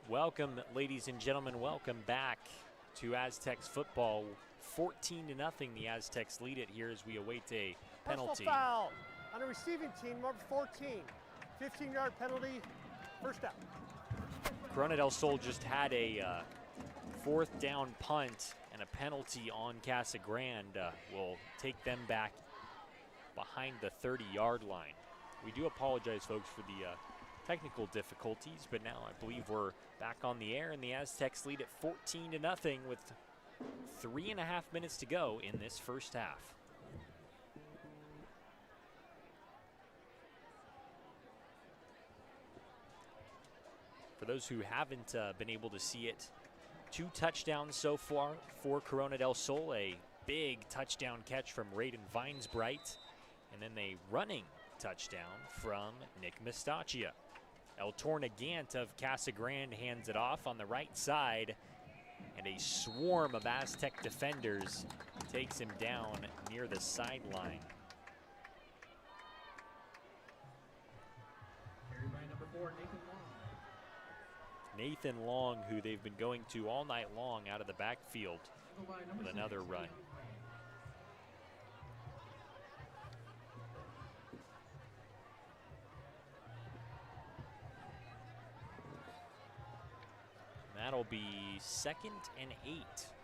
Welcome, ladies and gentlemen. Welcome back to Aztecs football. 14-0, the Aztecs lead it here as we await a penalty. Personal foul on a receiving team, number 14. 15-yard penalty, first down. Corona del Sol just had a fourth down punt, and a penalty on Casa Grande will take them back behind the 30-yard line. We do apologize, folks, for the technical difficulties, but now I believe we're back on the air, and the Aztecs lead at 14-0 with 3.5 minutes to go in this first half. For those who haven't been able to see it, 2 touchdowns so far for Corona del Sol, a big touchdown catch from Raiden Vinesbright, and then a running touchdown from Nick Mestaccia. El Tornagant of Casa Grande hands it off on the right side, and a swarm of Aztec defenders takes him down near the sideline. Carried by number 4, Nathan Long, who they've been going to all night long out of the backfield with another run. That'll be 2nd and 8,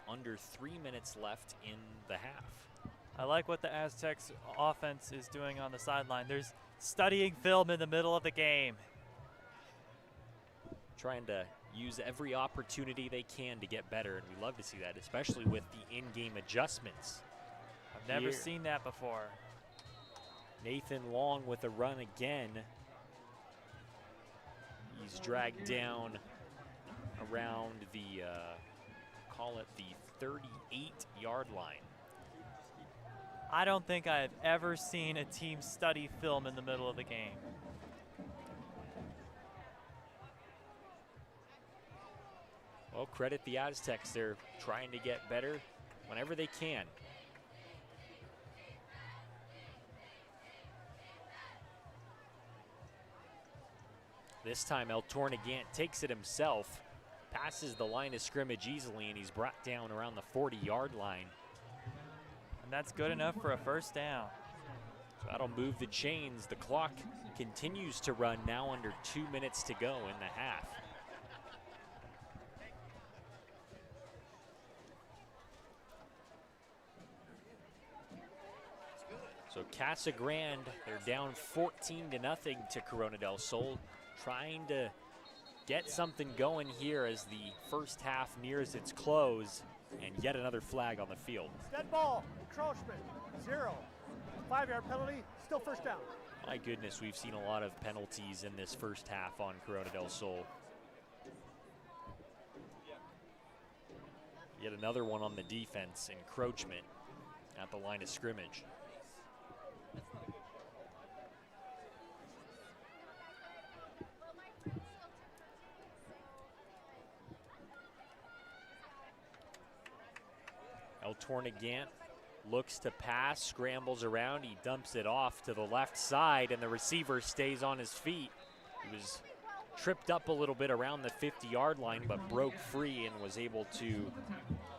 under 3 minutes left in the half. I like what the Aztecs offense is doing on the sideline. There's studying film in the middle of the game. Trying to use every opportunity they can to get better, and we love to see that, especially with the in-game adjustments. I've never seen that before. Nathan Long with a run again. He's dragged down around the, call it the 38-yard line. I don't think I've ever seen a team study film in the middle of the game. Well, credit the Aztecs. They're trying to get better whenever they can. This time, El Tornagant takes it himself, passes the line of scrimmage easily, and he's brought down around the 40-yard line. And that's good enough for a first down. So that'll move the chains. The clock continues to run, now under 2 minutes to go in the half. So Casa Grande, they're down 14-0 to Corona del Sol, trying to get something going here as the first half nears its close, and yet another flag on the field. Dead ball, encroachment, 0. 5-yard penalty, still first down. My goodness, we've seen a lot of penalties in this first half on Corona del Sol. Yet another one on the defense, encroachment at the line of scrimmage. El Tornagant looks to pass, scrambles around, he dumps it off to the left side, and the receiver stays on his feet. He was tripped up a little bit around the 50-yard line, but broke free and was able to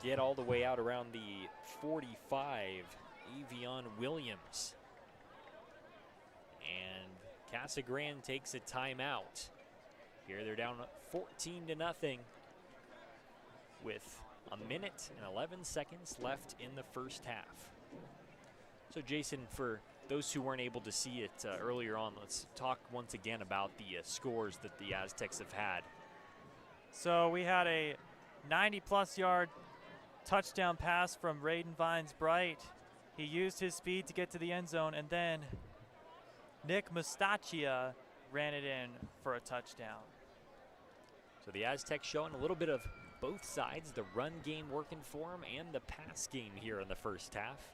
get all the way out around the 45. Avion Williams. And Casa Grande takes a timeout. Here they're down 14-0 with a minute and 11 seconds left in the first half. So Jason, for those who weren't able to see it earlier on, let's talk once again about the scores that the Aztecs have had. So we had a 90-plus yard touchdown pass from Raiden Vinesbright. He used his speed to get to the end zone, and then Nick Mestaccia ran it in for a touchdown. So the Aztecs showing a little bit of both sides, the run game working for them and the pass game here in the first half.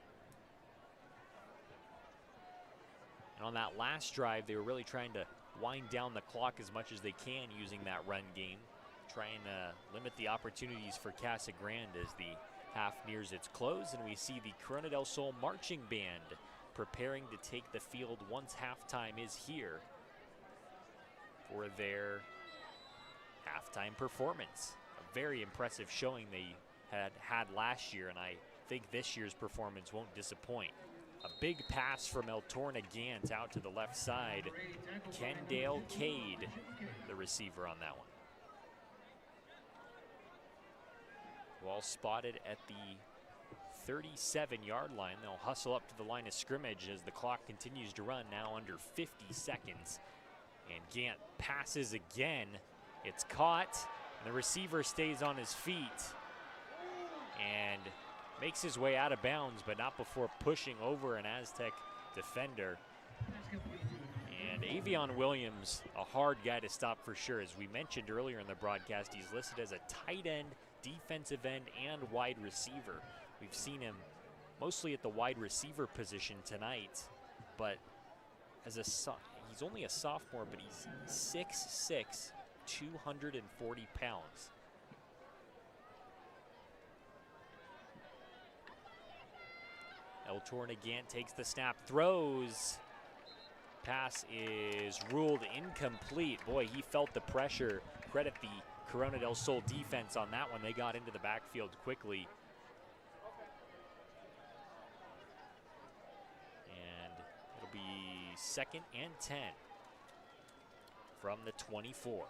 And on that last drive, they were really trying to wind down the clock as much as they can using that run game, trying to limit the opportunities for Casa Grande as the half nears its close, and we see the Corona del Sol marching band preparing to take the field once halftime is here for their halftime performance. A very impressive showing they had last year, and I think this year's performance won't disappoint. A big pass from Eltorna Gant out to the left side. Kendale Cade, the receiver on that one. Ball spotted at the 37-yard line. They'll hustle up to the line of scrimmage as the clock continues to run, now under 50 seconds. And Gant passes again. It's caught, and the receiver stays on his feet and makes his way out of bounds, but not before pushing over an Aztec defender. And Avion Williams, a hard guy to stop for sure. As we mentioned earlier in the broadcast, he's listed as a tight end, defensive end, and wide receiver. We've seen him mostly at the wide receiver position tonight, but as he's only a sophomore, but he's 6'6", 240 pounds. Eltorna Gant takes the snap, throws. Pass is ruled incomplete. Boy, he felt the pressure. Credit the Corona del Sol defense on that one. They got into the backfield quickly. And it'll be 2nd and 10 from the 24.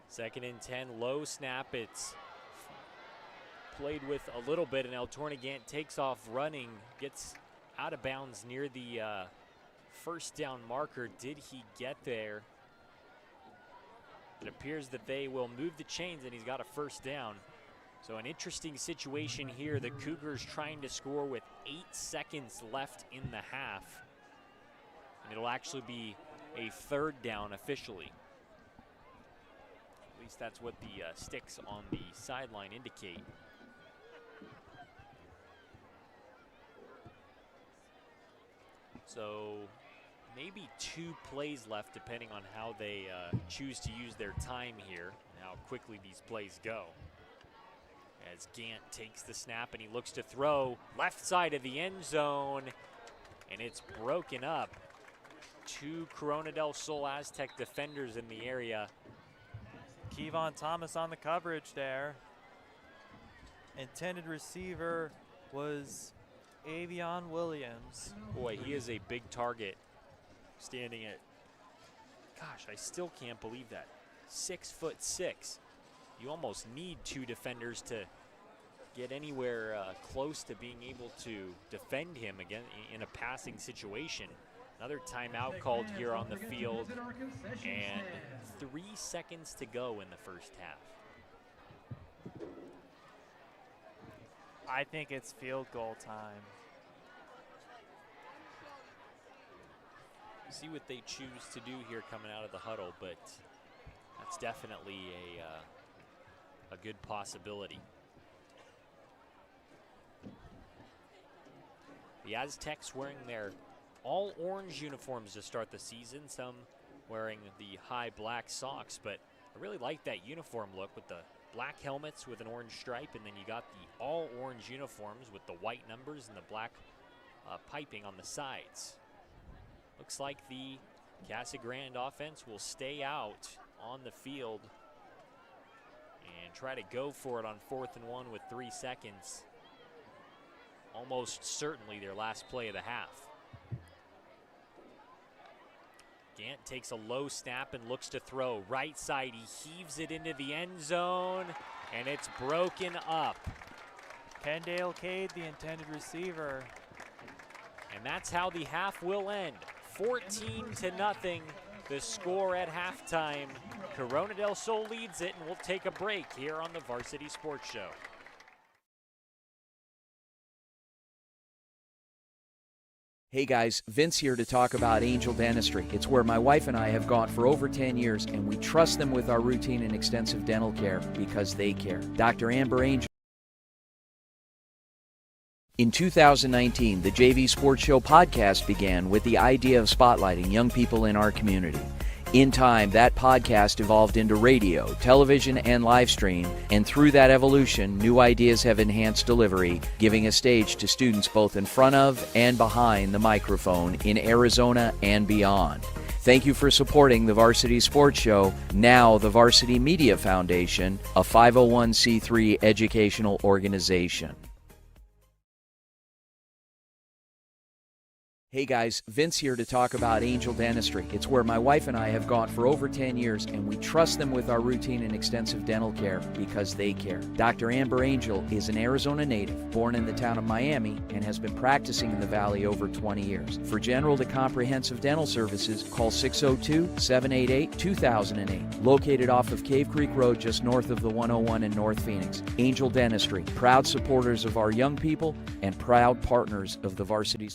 Second and 10, low snap. It's played with a little bit, and Eltorna Gant takes off running, gets out of bounds near the first down marker. Did he get there? It appears that they will move the chains, and he's got a first down. So an interesting situation here. The Cougars trying to score with 8 seconds left in the half. And it'll actually be a 3rd down officially. At least that's what the sticks on the sideline indicate. So maybe 2 plays left depending on how they choose to use their time here and how quickly these plays go. As Gant takes the snap and he looks to throw left side of the end zone, and it's broken up. 2 Corona del Sol Aztec defenders in the area. Kevon Thomas on the coverage there. Intended receiver was Avion Williams. Boy, he is a big target, standing at, gosh, I still can't believe that, 6'6". You almost need 2 defenders to get anywhere close to being able to defend him again in a passing situation. Another timeout called here on the field, and 3 seconds to go in the first half. I think it's field goal time. See what they choose to do here coming out of the huddle, but that's definitely a good possibility. The Aztecs wearing their all-orange uniforms to start the season, some wearing the high black socks, but I really like that uniform look with the black helmets with an orange stripe, and then you got the all-orange uniforms with the white numbers and the black piping on the sides. Looks like the Casa Grande offense will stay out on the field and try to go for it on 4th and 1 with 3 seconds. Almost certainly their last play of the half. Gant takes a low snap and looks to throw. Right side, he heaves it into the end zone, and it's broken up. Kendale Cade, the intended receiver. And that's how the half will end. 14-0, the score at halftime. Corona del Sol leads it, and we'll take a break here on the Varsity Sports Show. Hey guys, Vince here to talk about Angel Dentistry. It's where my wife and I have gone for over 10 years, and we trust them with our routine and extensive dental care because they care. Dr. Amber Angel. In 2019, the JV Sports Show podcast began with the idea of spotlighting young people in our community. In time, that podcast evolved into radio, television, and live stream, and through that evolution, new ideas have enhanced delivery, giving a stage to students both in front of and behind the microphone in Arizona and beyond. Thank you for supporting the Varsity Sports Show, now the Varsity Media Foundation, a 501c3 educational organization. Hey guys, Vince here to talk about Angel Dentistry. It's where my wife and I have gone for over 10 years, and we trust them with our routine and extensive dental care because they care. Dr. Amber Angel is an Arizona native, born in the town of Miami, and has been practicing in the Valley over 20 years. For general to comprehensive dental services, call 602-788-2008. Located off of Cave Creek Road just north of the 101 in North Phoenix. Angel Dentistry, proud supporters of our young people and proud partners of the Varsity.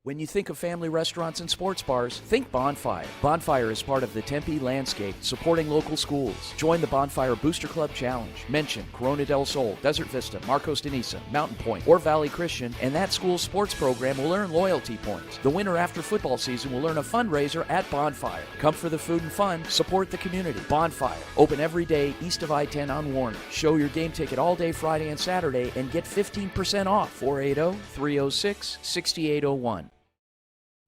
When you think of family restaurants and sports bars, think Bonfire. Bonfire is part of the Tempe landscape, supporting local schools. Join the Bonfire Booster Club Challenge. Mention Corona del Sol, Desert Vista, Marcos de Niza, Mountain Point, or Valley Christian, and that school's sports program will earn loyalty points. The winner after football season will earn a fundraiser at Bonfire. Come for the food and fun, support the community. Bonfire, open every day east of I-10 on Warner. Show your game ticket all day Friday and Saturday and get 15% off. 480-306-6801.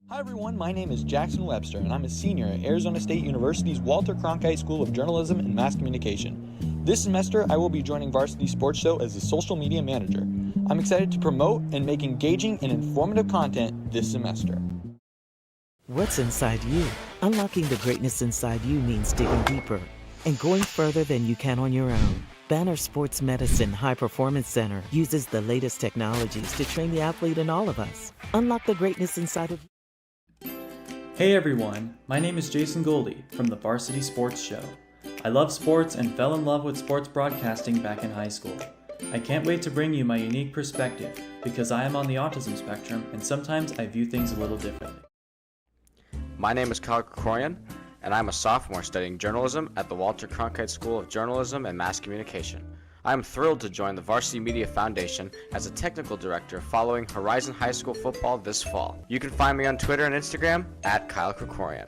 Hi everyone, my name is Jackson Webster and I'm a senior at Arizona State University's Walter Cronkite School of Journalism and Mass Communication. This semester I will be joining Varsity Sports Show as a social media manager. I'm excited to promote and make engaging and informative content this semester. What's inside you? Unlocking the greatness inside you means digging deeper and going further than you can on your own. Banner Sports Medicine High Performance Center uses the latest technologies to train the athlete in all of us. Unlock the greatness inside of you. Hey everyone, my name is Jason Goldie from the Varsity Sports Show. I love sports and fell in love with sports broadcasting back in high school. I can't wait to bring you my unique perspective because I am on the autism spectrum and sometimes I view things a little differently. My name is Kyle Krikorian and I'm a sophomore studying journalism at the Walter Cronkite School of Journalism and Mass Communication. I am thrilled to join the Varsity Media Foundation as a technical director following Horizon High School football this fall. You can find me on Twitter and Instagram at Kyle Krikorian.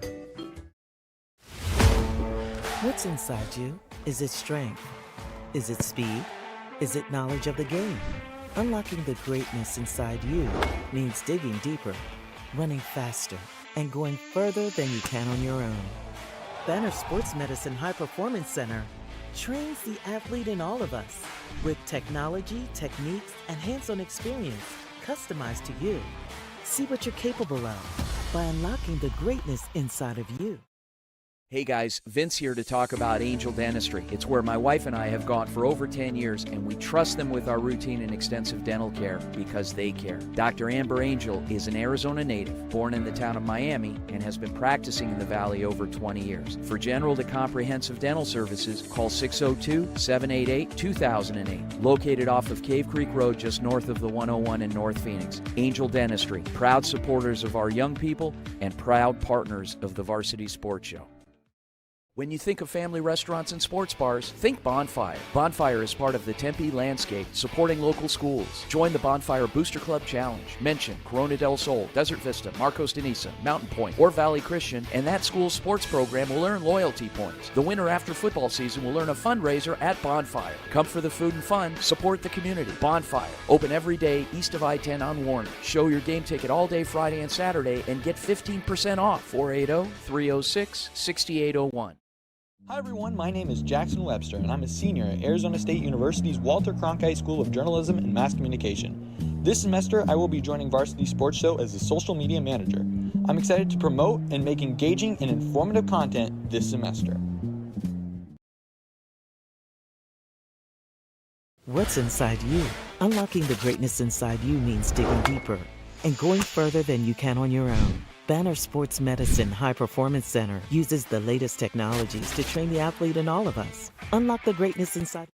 What's inside you? Is it strength? Is it speed? Is it knowledge of the game? Unlocking the greatness inside you means digging deeper, running faster, and going further than you can on your own. Banner Sports Medicine High Performance Center trains the athlete in all of us with technology, techniques, and hands-on experience customized to you. See what you're capable of by unlocking the greatness inside of you. Hey guys, Vince here to talk about Angel Dentistry. It's where my wife and I have gone for over 10 years, and we trust them with our routine and extensive dental care because they care. Dr. Amber Angel is an Arizona native, born in the town of Miami, and has been practicing in the Valley over 20 years. For general to comprehensive dental services, call 602-788-2008. Located off of Cave Creek Road just north of the 101 in North Phoenix. Angel Dentistry, proud supporters of our young people and proud partners of the Varsity Sports Show. When you think of family restaurants and sports bars, think Bonfire. Bonfire is part of the Tempe landscape, supporting local schools. Join the Bonfire Booster Club Challenge. Mention Corona del Sol, Desert Vista, Marcos de Niza, Mountain Point, or Valley Christian, and that school's sports program will earn loyalty points. The winner after football season will earn a fundraiser at Bonfire. Come for the food and fun, support the community. Bonfire, open every day east of I-10 on Warner. Show your game ticket all day Friday and Saturday and get 15% off. 480-306-6801. Hi everyone, my name is Jackson Webster and I'm a senior at Arizona State University's Walter Cronkite School of Journalism and Mass Communication. This semester I will be joining Varsity Sports Show as a social media manager. I'm excited to promote and make engaging and informative content this semester. What's inside you? Unlocking the greatness inside you means digging deeper and going further than you can on your own. Banner Sports Medicine High Performance Center uses the latest technologies to train the athlete in all of us. Unlock the greatness inside.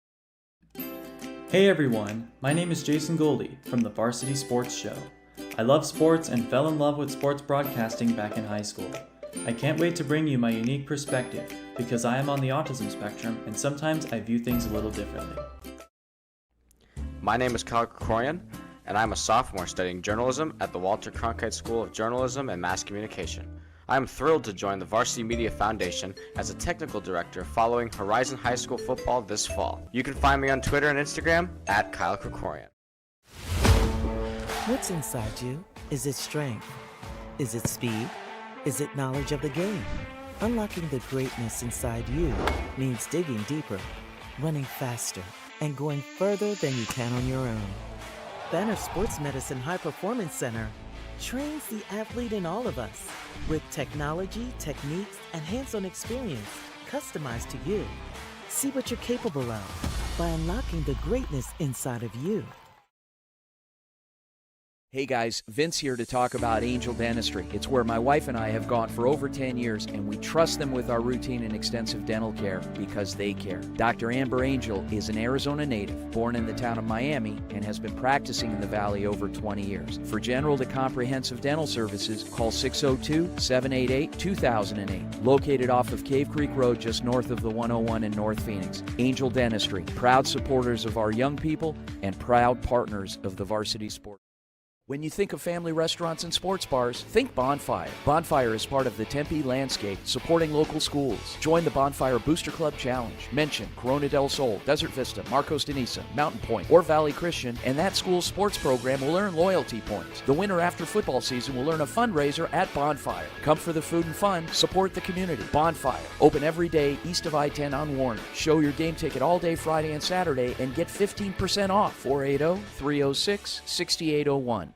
Hey everyone, my name is Jason Goldie from the Varsity Sports Show. I love sports and fell in love with sports broadcasting back in high school. I can't wait to bring you my unique perspective because I am on the autism spectrum and sometimes I view things a little differently. My name is Kyle Krikorian and I'm a sophomore studying journalism at the Walter Cronkite School of Journalism and Mass Communication. I am thrilled to join the Varsity Media Foundation as a technical director following Horizon High School football this fall. You can find me on Twitter and Instagram at Kyle Krikorian. What's inside you? Is it strength? Is it speed? Is it knowledge of the game? Unlocking the greatness inside you means digging deeper, running faster, and going further than you can on your own. Banner Sports Medicine High Performance Center trains the athlete in all of us with technology, techniques, and hands-on experience customized to you. See what you're capable of by unlocking the greatness inside of you. Hey guys, Vince here to talk about Angel Dentistry. It's where my wife and I have gone for over 10 years, and we trust them with our routine and extensive dental care because they care. Dr. Amber Angel is an Arizona native, born in the town of Miami, and has been practicing in the Valley over 20 years. For general to comprehensive dental services, call 602-788-2008. Located off of Cave Creek Road just north of the 101 in North Phoenix. Angel Dentistry, proud supporters of our young people and proud partners of the varsity sport. When you think of family restaurants and sports bars, think Bonfire. Bonfire is part of the Tempe landscape, supporting local schools. Join the Bonfire Booster Club Challenge. Mention Corona del Sol, Desert Vista, Marcos de Niza, Mountain Point, or Valley Christian, and that school's sports program will earn loyalty points. The winner after football season will earn a fundraiser at Bonfire. Come for the food and fun, support the community. Bonfire, open every day east of I-10 on Warner. Show your game ticket all day Friday and Saturday and get 15% off. 480-306-6801.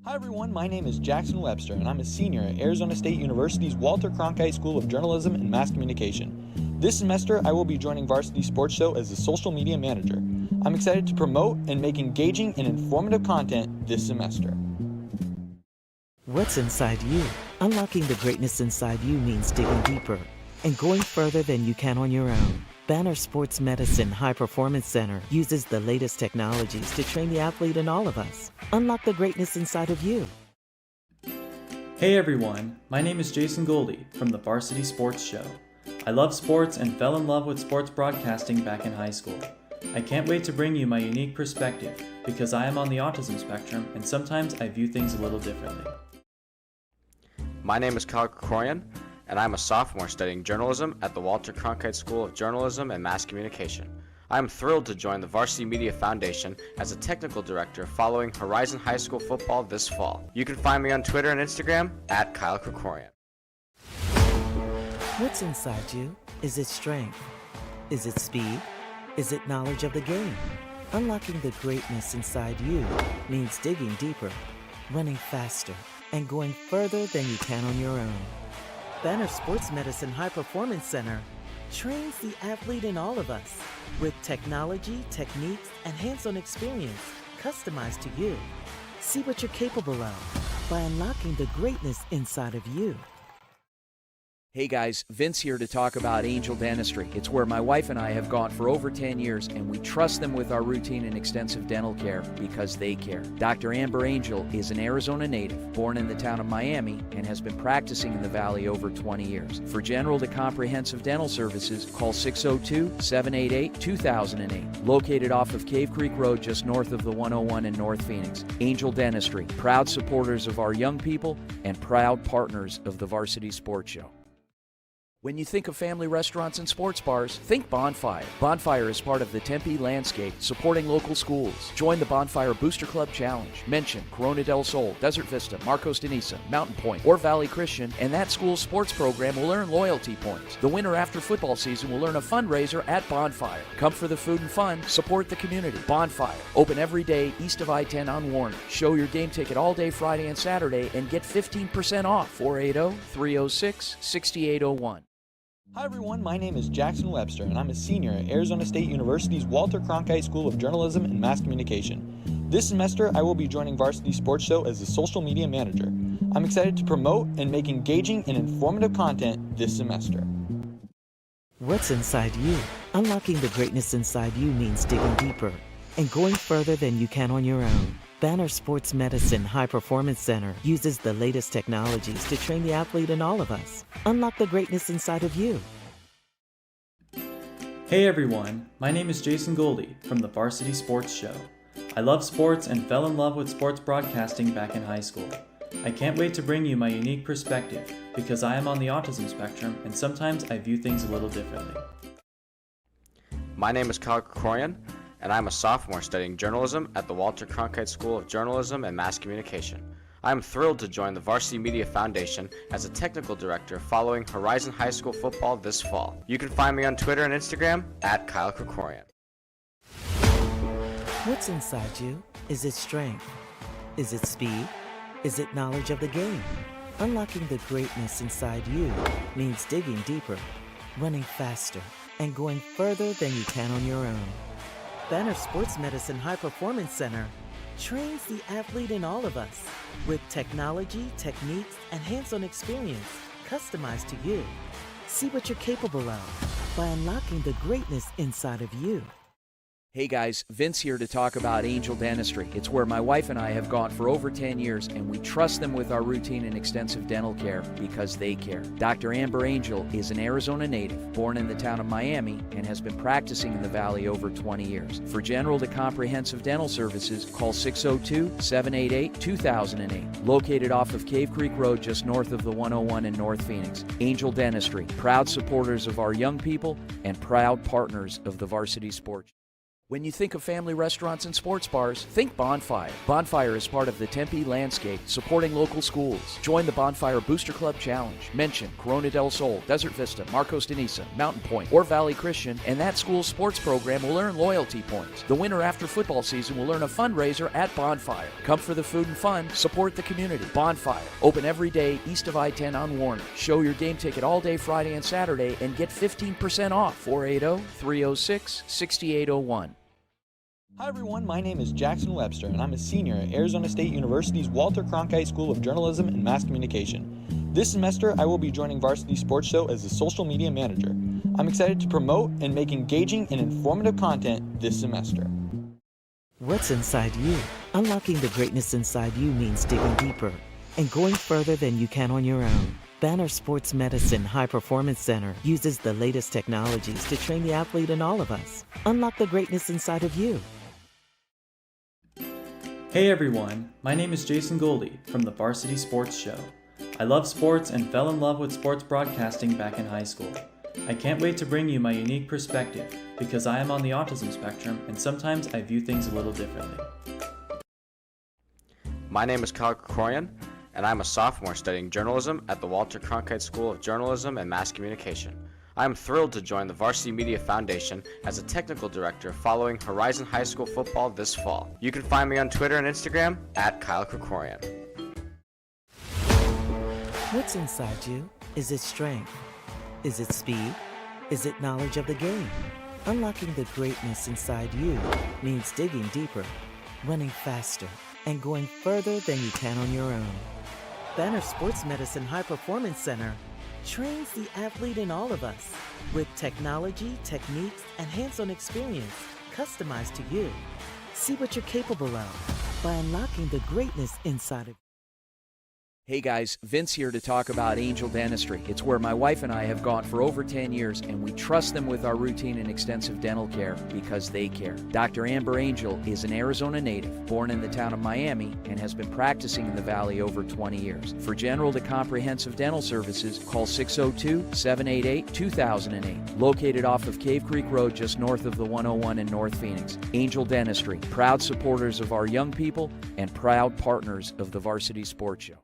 Hi everyone, my name is Jackson Webster and I'm a senior at Arizona State University's Walter Cronkite School of Journalism and Mass Communication. This semester I will be joining Varsity Sports Show as a social media manager. I'm excited to promote and make engaging and informative content this semester. What's inside you? Unlocking the greatness inside you means digging deeper and going further than you can on your own. Banner Sports Medicine High Performance Center uses the latest technologies to train the athlete in all of us. Unlock the greatness inside of you. Hey everyone, my name is Jason Goldie from the Varsity Sports Show. I love sports and fell in love with sports broadcasting back in high school. I can't wait to bring you my unique perspective because I am on the autism spectrum and sometimes I view things a little differently. My name is Kyle Krikorian, and I'm a sophomore studying journalism at the Walter Cronkite School of Journalism and Mass Communication. I am thrilled to join the Varsity Media Foundation as a technical director following Horizon High School football this fall. You can find me on Twitter and Instagram at Kyle Krikorian. What's inside you? Is it strength? Is it speed? Is it knowledge of the game? Unlocking the greatness inside you means digging deeper, running faster, and going further than you can on your own. Banner Sports Medicine High Performance Center trains the athlete in all of us with technology, techniques, and hands-on experience customized to you. See what you're capable of by unlocking the greatness inside of you. Hey guys, Vince here to talk about Angel Dentistry. It's where my wife and I have gone for over 10 years, and we trust them with our routine and extensive dental care because they care. Dr. Amber Angel is an Arizona native, born in the town of Miami, and has been practicing in the Valley over 20 years. For general to comprehensive dental services, call 602-788-2008. Located off of Cave Creek Road just north of the 101 in North Phoenix. Angel Dentistry, proud supporters of our young people and proud partners of the Varsity Sports Show. When you think of family restaurants and sports bars, think Bonfire. Bonfire is part of the Tempe landscape, supporting local schools. Join the Bonfire Booster Club Challenge. Mention Corona del Sol, Desert Vista, Marcos de Niza, Mountain Point, or Valley Christian, and that school's sports program will earn loyalty points. The winner after football season will earn a fundraiser at Bonfire. Come for the food and fun, support the community. Bonfire, open every day east of I-10 on Warner. Show your game ticket all day Friday and Saturday and get 15% off. 480-306-6801. Hi everyone, my name is Jackson Webster and I'm a senior at Arizona State University's Walter Cronkite School of Journalism and Mass Communication. This semester I will be joining Varsity Sports Show as a social media manager. I'm excited to promote and make engaging and informative content this semester. What's inside you? Unlocking the greatness inside you means digging deeper and going further than you can on your own. Banner Sports Medicine High Performance Center uses the latest technologies to train the athlete in all of us. Unlock the greatness inside of you. Hey everyone, my name is Jason Goldie from the Varsity Sports Show. I love sports and fell in love with sports broadcasting back in high school. I can't wait to bring you my unique perspective because I am on the autism spectrum and sometimes I view things a little differently. My name is Kyle Krikorian, and I'm a sophomore studying journalism at the Walter Cronkite School of Journalism and Mass Communication. I am thrilled to join the Varsity Media Foundation as a technical director following Horizon High School football this fall. You can find me on Twitter and Instagram at Kyle Krikorian. What's inside you? Is it strength? Is it speed? Is it knowledge of the game? Unlocking the greatness inside you means digging deeper, running faster, and going further than you can on your own. Banner Sports Medicine High Performance Center trains the athlete in all of us with technology, techniques, and hands-on experience customized to you. See what you're capable of by unlocking the greatness inside of you. Hey guys, Vince here to talk about Angel Dentistry. It's where my wife and I have gone for over 10 years, and we trust them with our routine and extensive dental care because they care. Dr. Amber Angel is an Arizona native, born in the town of Miami, and has been practicing in the Valley over 20 years. For general to comprehensive dental services, call 602-788-2008. Located off of Cave Creek Road just north of the 101 in North Phoenix. Angel Dentistry, proud supporters of our young people and proud partners of the Varsity Sports. When you think of family restaurants and sports bars, think Bonfire. Bonfire is part of the Tempe landscape, supporting local schools. Join the Bonfire Booster Club Challenge. Mention Corona del Sol, Desert Vista, Marcos de Niza, Mountain Point, or Valley Christian, and that school's sports program will earn loyalty points. The winner after football season will earn a fundraiser at Bonfire. Come for the food and fun, support the community. Bonfire, open every day east of I-10 on Warner. Show your game ticket all day Friday and Saturday and get 15% off. 480-306-6801. Hi everyone, my name is Jackson Webster and I'm a senior at Arizona State University's Walter Cronkite School of Journalism and Mass Communication. This semester I will be joining Varsity Sports Show as the social media manager. I'm excited to promote and make engaging and informative content this semester. What's inside you? Unlocking the greatness inside you means digging deeper and going further than you can on your own. Banner Sports Medicine High Performance Center uses the latest technologies to train the athlete in all of us. Unlock the greatness inside of you. Hey everyone, my name is Jason Goldie from the Varsity Sports Show. I love sports and fell in love with sports broadcasting back in high school. I can't wait to bring you my unique perspective because I am on the autism spectrum and sometimes I view things a little differently. My name is Kyle Krikorian, and I'm a sophomore studying journalism at the Walter Cronkite School of Journalism and Mass Communication. I am thrilled to join the Varsity Media Foundation as a technical director following Horizon High School football this fall. You can find me on Twitter and Instagram at Kyle Krikorian. What's inside you? Is it strength? Is it speed? Is it knowledge of the game? Unlocking the greatness inside you means digging deeper, running faster, and going further than you can on your own. Banner Sports Medicine High Performance Center trains the athlete in all of us with technology, techniques, and hands-on experience customized to you. See what you're capable of by unlocking the greatness inside of you. Hey guys, Vince here to talk about Angel Dentistry. It's where my wife and I have gone for over 10 years, and we trust them with our routine and extensive dental care because they care. Dr. Amber Angel is an Arizona native, born in the town of Miami, and has been practicing in the Valley over 20 years. For general to comprehensive dental services, call 602-788-2008. Located off of Cave Creek Road just north of the 101 in North Phoenix. Angel Dentistry, proud supporters of our young people and proud partners of the Varsity Sports Show.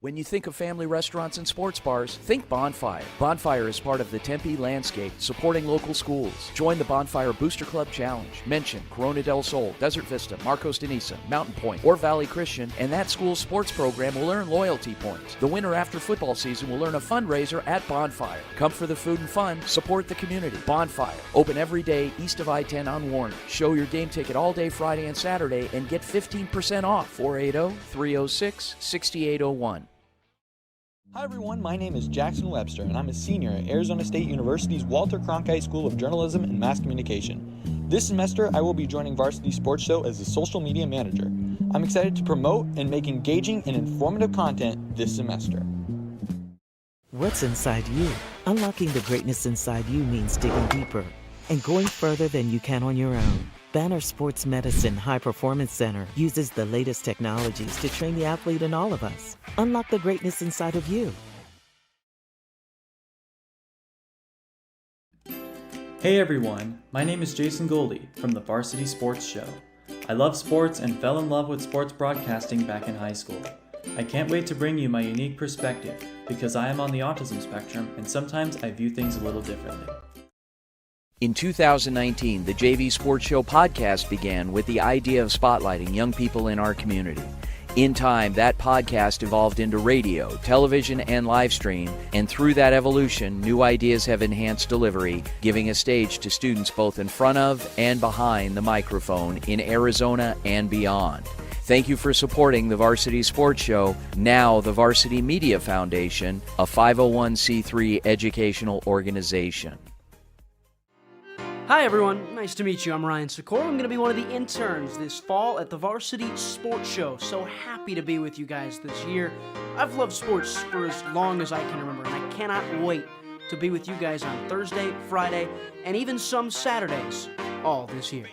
When you think of family restaurants and sports bars, think Bonfire. Bonfire is part of the Tempe landscape, supporting local schools. Join the Bonfire Booster Club Challenge. Mention Corona del Sol, Desert Vista, Marcos de Niza, Mountain Point, or Valley Christian, and that school's sports program will earn loyalty points. The winner after football season will earn a fundraiser at Bonfire. Come for the food and fun, support the community. Bonfire, open every day east of I-10 on Warner. Show your game ticket all day Friday and Saturday and get 15% off. 480-306-6801. Hi everyone, my name is Jackson Webster and I'm a senior at Arizona State University's Walter Cronkite School of Journalism and Mass Communication. This semester I will be joining Varsity Sports Show as the social media manager. I'm excited to promote and make engaging and informative content this semester. What's inside you? Unlocking the greatness inside you means digging deeper and going further than you can on your own. Banner Sports Medicine High Performance Center uses the latest technologies to train the athlete in all of us. Unlock the greatness inside of you. Hey everyone, my name is Jason Goldie from the Varsity Sports Show. I love sports and fell in love with sports broadcasting back in high school. I can't wait to bring you my unique perspective because I am on the autism spectrum and sometimes I view things a little differently. In 2019, the JV Sports Show podcast began with the idea of spotlighting young people in our community. In time, that podcast evolved into radio, television, and live stream, and through that evolution, new ideas have enhanced delivery, giving a stage to students both in front of and behind the microphone in Arizona and beyond. Thank you for supporting the Varsity Sports Show, now the Varsity Media Foundation, a 501c3 educational organization. Hi everyone, nice to meet you. I'm Ryan Sikora. I'm going to be one of the interns this fall at the Varsity Sports Show. So happy to be with you guys this year. I've loved sports for as long as I can remember, and I cannot wait to be with you guys on Thursday, Friday, and even some Saturdays all this year.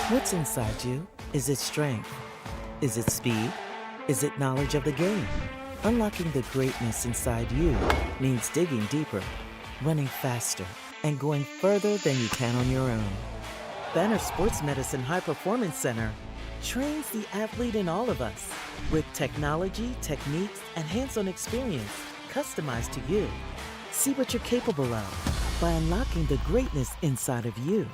What's inside you? Is it strength? Is it speed? Is it knowledge of the game? Unlocking the greatness inside you means digging deeper, running faster, and going further than you can on your own. Banner Sports Medicine High Performance Center trains the athlete in all of us with technology, techniques, and hands-on experience customized to you. See what you're capable of by unlocking the greatness inside of you.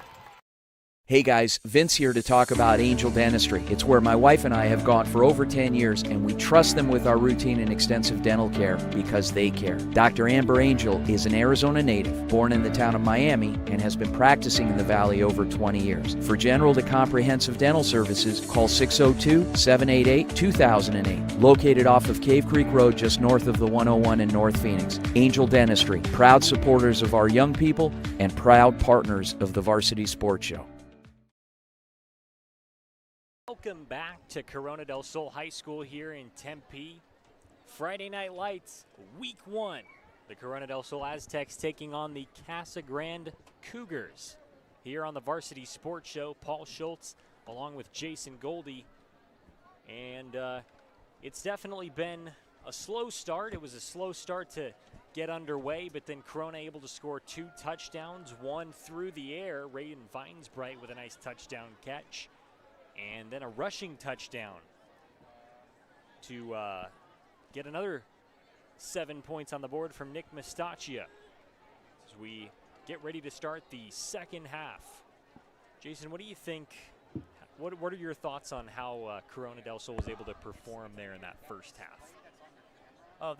Hey guys, Vince here to talk about Angel Dentistry. It's where my wife and I have gone for over 10 years, and we trust them with our routine and extensive dental care because they care. Dr. Amber Angel is an Arizona native, born in the town of Miami, and has been practicing in the Valley over 20 years. For general to comprehensive dental services, call 602-788-2008. Located off of Cave Creek Road just north of the 101 in North Phoenix. Angel Dentistry, proud supporters of our young people and proud partners of the Varsity Sports Show. Welcome back to Corona del Sol High School here in Tempe. Friday Night Lights, Week 1. The Corona del Sol Aztecs taking on the Casa Grande Cougars. Here on the Varsity Sports Show, Paul Schultz along with Jason Goldie. And it's definitely been a slow start. It was a slow start to get underway, but then Corona able to score 2 touchdowns, one through the air. Raiden Vinesbright with a nice touchdown catch. And then a rushing touchdown to get another 7 points on the board from Nick Mestaccia as we get ready to start the second half. Jason, what do you think? What are your thoughts on how Corona del Sol was able to perform there in that first half? Oh,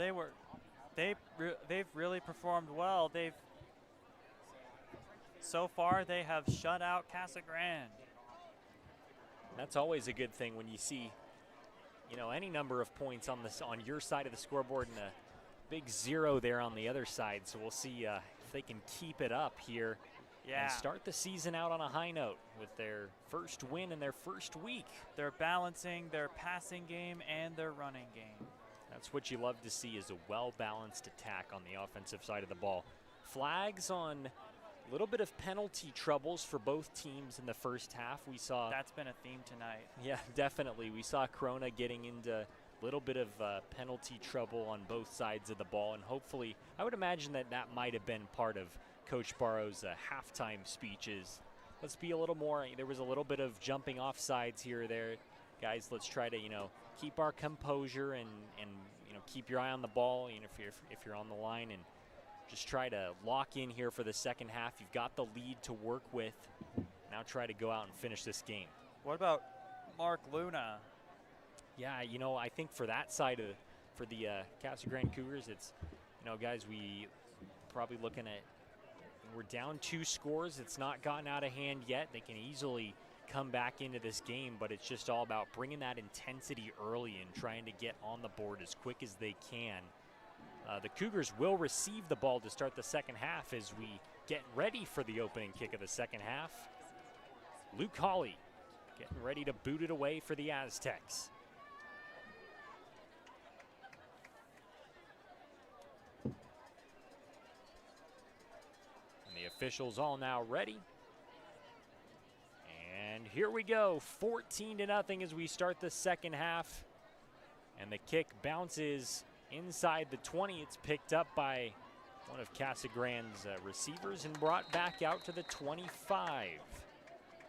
they've really performed well. So far they have shut out Casa Grande. That's always a good thing when you see, any number of points on your side of the scoreboard and a big 0 there on the other side. So we'll see if they can keep it up here and start the season out on a high note with their first win in their first week. They're balancing their passing game and their running game. That's what you love to see, is a well-balanced attack on the offensive side of the ball. Flags on a little bit of penalty troubles for both teams in the first half. We saw that's been a theme tonight. Yeah, definitely. We saw Corona getting into a little bit of penalty trouble on both sides of the ball, and hopefully, I would imagine that might have been part of Coach Barrow's halftime speeches. Let's be a little more. There was a little bit of jumping off sides here or there, guys. Let's try to keep our composure and keep your eye on the ball. If you're on the line, and just try to lock in here for the second half. You've got the lead to work with. Now try to go out and finish this game. What about Mark Luna? Yeah, I think for that side for the Casa Grande Cougars, it's, guys, we probably looking at, we're down 2 scores. It's not gotten out of hand yet. They can easily come back into this game, but it's just all about bringing that intensity early and trying to get on the board as quick as they can. The Cougars will receive the ball to start the second half as we get ready for the opening kick of the second half. Luke Hawley getting ready to boot it away for the Aztecs. And the officials all now ready. And here we go, 14-0 as we start the second half. And the kick bounces inside the 20. It's picked up by one of Casa Grande's receivers and brought back out to the 25.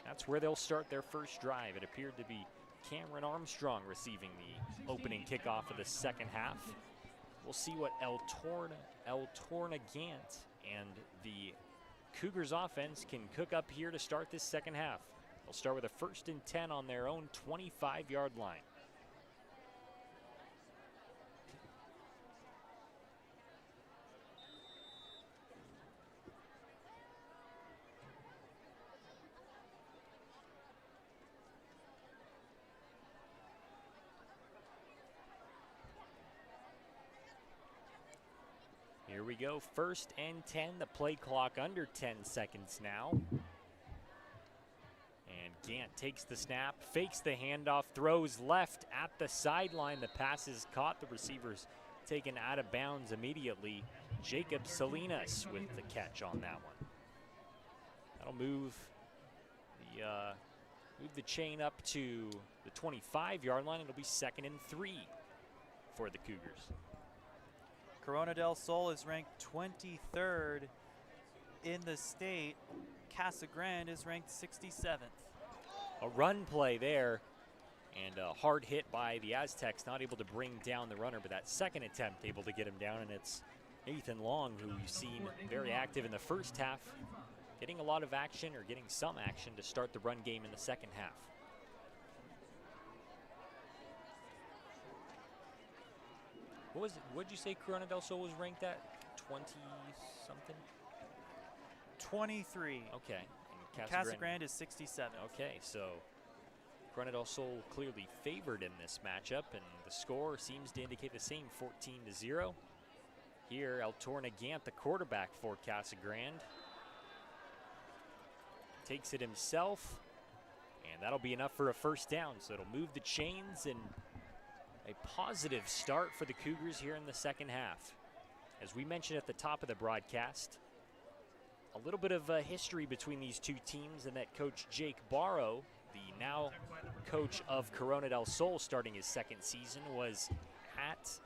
That's where they'll start their first drive. It appeared to be Cameron Armstrong receiving the opening kickoff of the second half. We'll see what El Tornagant and the Cougars offense can cook up here to start this second half. They'll start with a 1st and 10 on their own 25-yard line. Here we go, 1st and 10, the play clock under 10 seconds now. And Gant takes the snap, fakes the handoff, throws left at the sideline. The pass is caught, the receiver's taken out of bounds immediately. Jacob Salinas with the catch on that one. That'll move the chain up to the 25-yard line. It'll be 2nd and 3 for the Cougars. Corona del Sol is ranked 23rd in the state. Casa Grande is ranked 67th. A run play there, and a hard hit by the Aztecs, not able to bring down the runner, but that second attempt able to get him down, and it's Nathan Long, who you've seen very active in the first half, getting a lot of action, or getting some action to start the run game in the second half. What did you say Corona del Sol was ranked at? 20-something? 23. Okay. And Casa Grande is 67. Okay, so Corona del Sol clearly favored in this matchup, and the score seems to indicate the same, 14-0. Here, El Tornagant, the quarterback for Casa Grande, takes it himself, and that'll be enough for a 1st down. So it'll move the chains, and a positive start for the Cougars here in the second half. As we mentioned at the top of the broadcast, a little bit of history between these two teams, and that Coach Jake Barrow, the now coach of Corona del Sol starting his 2nd season, was at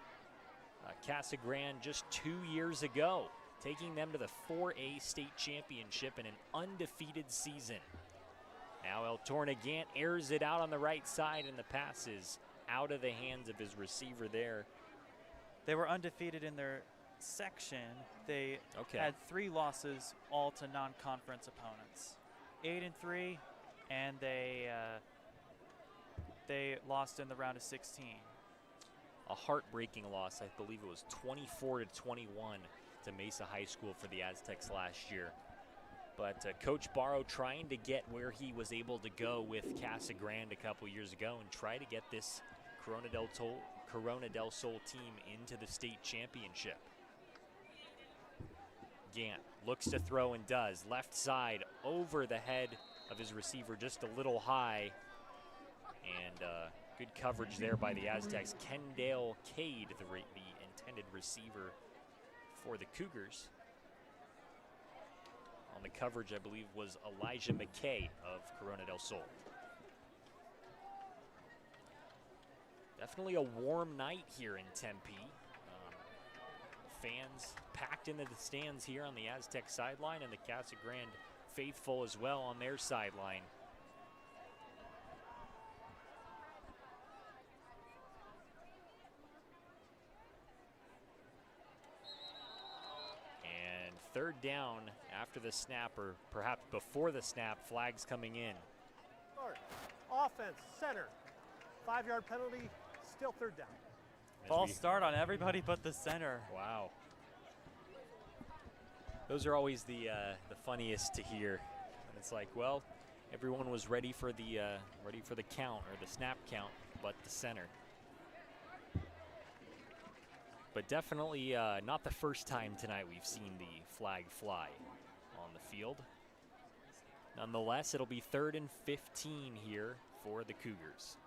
Casa Grande just 2 years ago, taking them to the 4A state championship in an undefeated season. Now El Tornagant airs it out on the right side, and the pass is out of the hands of his receiver there. They were undefeated in their section. They had 3 losses, all to non-conference opponents. 8-3, and they lost in the round of 16. A heartbreaking loss. I believe it was 24-21 to Mesa High School for the Aztecs last year. But Coach Barrow trying to get where he was able to go with Casa Grande a couple years ago and try to get this Corona del Sol team into the state championship. Gant looks to throw and does. Left side over the head of his receiver, just a little high. And good coverage there by the Aztecs. Kendale Cade, the intended receiver for the Cougars. On the coverage, I believe, was Elijah McKay of Corona del Sol. Definitely a warm night here in Tempe. Fans packed into the stands here on the Aztec sideline, and the Casa Grande faithful as well on their sideline. And 3rd down after the snap, or perhaps before the snap, flags coming in. Offense, center, 5-yard penalty, still 3rd down. False start on everybody but the center. Wow. Those are always the funniest to hear. And it's like, well, everyone was ready for the count, or the snap count, but the center. But definitely not the first time tonight we've seen the flag fly on the field. Nonetheless, it'll be 3rd and 15 here for the Cougars.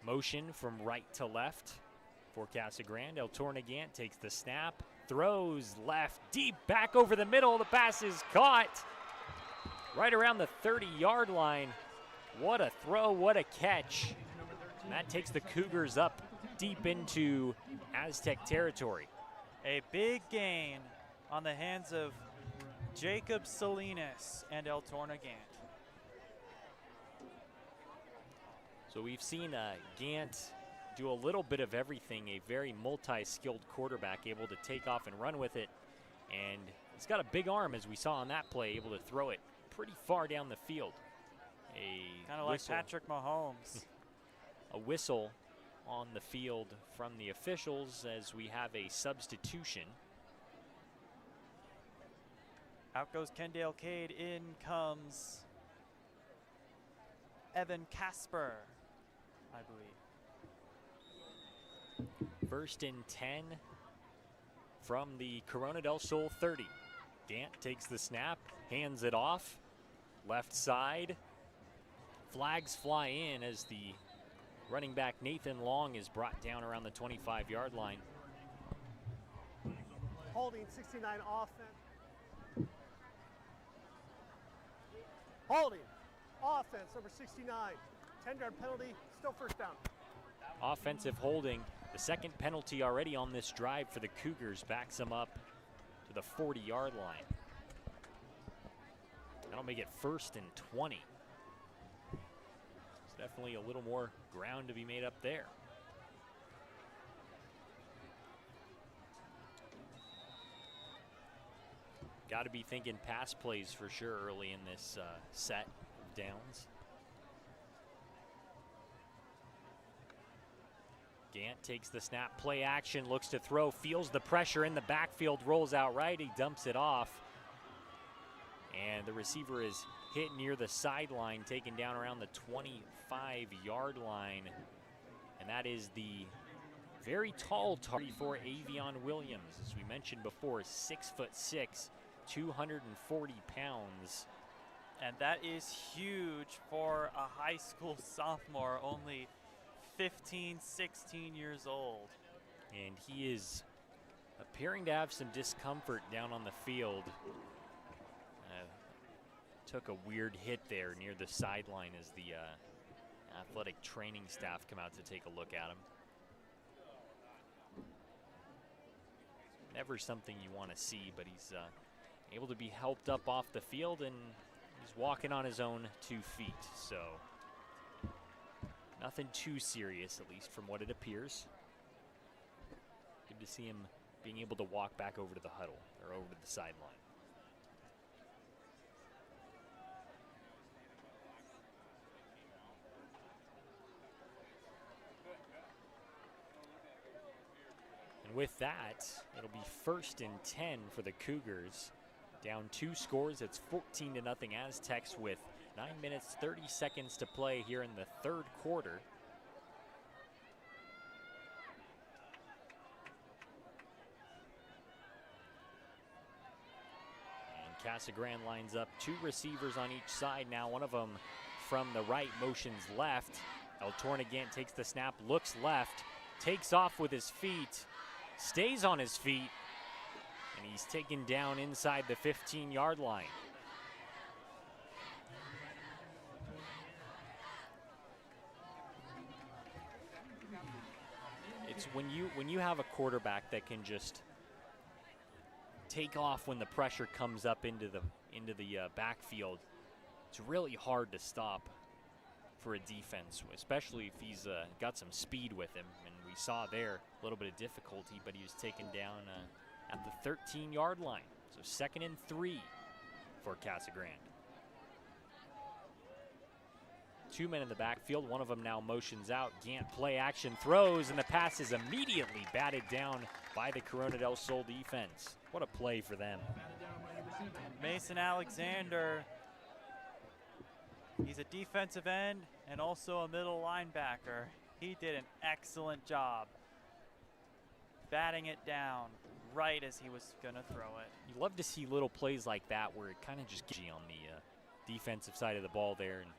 Motion from right to left. For Casa Grande, El Tornagant takes the snap, throws left, deep, back over the middle. The pass is caught right around the 30-yard line. What a throw, what a catch. And that takes the Cougars up deep into Aztec territory. A big gain on the hands of Jacob Salinas and El Tornagant. So we've seen Gant do a little bit of everything, a very multi-skilled quarterback, able to take off and run with it. And he's got a big arm, as we saw on that play, able to throw it pretty far down the field. Kind of like Patrick Mahomes. A whistle on the field from the officials as we have a substitution. Out goes Kendall Cade, in comes Evan Casper, I believe. First and 10 from the Corona del Sol 30. Gant takes the snap, hands it off, left side. Flags fly in as the running back Nathan Long is brought down around the 25-yard line. Holding 69 offense. Holding offense number 69. 10-yard penalty, still first down. Offensive holding, the second penalty already on this drive for the Cougars, backs them up to the 40-yard line. That'll make it first and 20. It's definitely a little more ground to be made up there. Got to be thinking pass plays for sure early in this set of downs. Gant takes the snap, play action, looks to throw, feels the pressure in the backfield, rolls out right, he dumps it off. And the receiver is hit near the sideline, taken down around the 25-yard line. And that is the very tall target for Avion Williams. As we mentioned before, 6'6", 240 pounds. And that is huge for a high school sophomore, only 15, 16 years old. And he is appearing to have some discomfort down on the field. Took a weird hit there near the sideline as the athletic training staff come out to take a look at him. Never something you want to see, but he's able to be helped up off the field, and he's walking on his own 2 feet. So nothing too serious, at least from what it appears. Good to see him being able to walk back over to the huddle, or over to the sideline. And with that, it'll be first and 10 for the Cougars. Down 2 scores, it's 14-0 Aztecs with 9 minutes, 30 seconds to play here in the third quarter. And Casa Grande lines up 2 receivers on each side now. One of them from the right motions left. El Tornagant takes the snap, looks left, takes off with his feet, stays on his feet, and he's taken down inside the 15-yard line. It's when you have a quarterback that can just take off when the pressure comes up into the backfield, it's really hard to stop for a defense, especially if he's got some speed with him. And we saw there a little bit of difficulty, but he was taken down at the 13-yard line. So second and 3 for Casa Grande. 2 men in the backfield. One of them now motions out. Gant play action throws, and the pass is immediately batted down by the Corona del Sol defense. What a play for them. Mason Alexander, he's a defensive end and also a middle linebacker. He did an excellent job batting it down right as he was going to throw it. You love to see little plays like that where it kind of just gets you on the defensive side of the ball there. And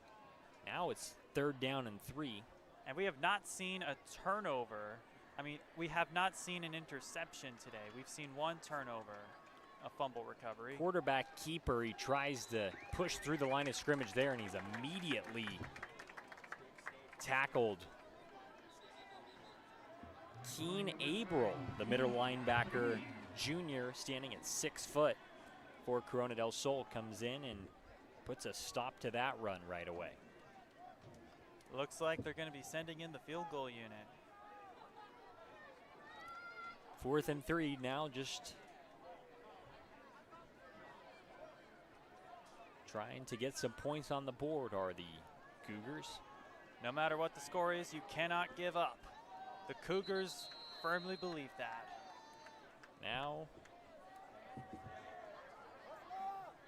now it's 3rd down and 3. And we have not seen a turnover I mean, we have not seen an interception today. We've seen one turnover, a fumble recovery. Quarterback keeper, he tries to push through the line of scrimmage there, and he's immediately tackled. Keen Abril, the middle linebacker junior, standing at 6 foot for Corona del Sol, comes in and puts a stop to that run right away. Looks like they're going to be sending in the field goal unit. 4th and 3 now, just trying to get some points on the board are the Cougars. No matter what the score is, you cannot give up. The Cougars firmly believe that. Now,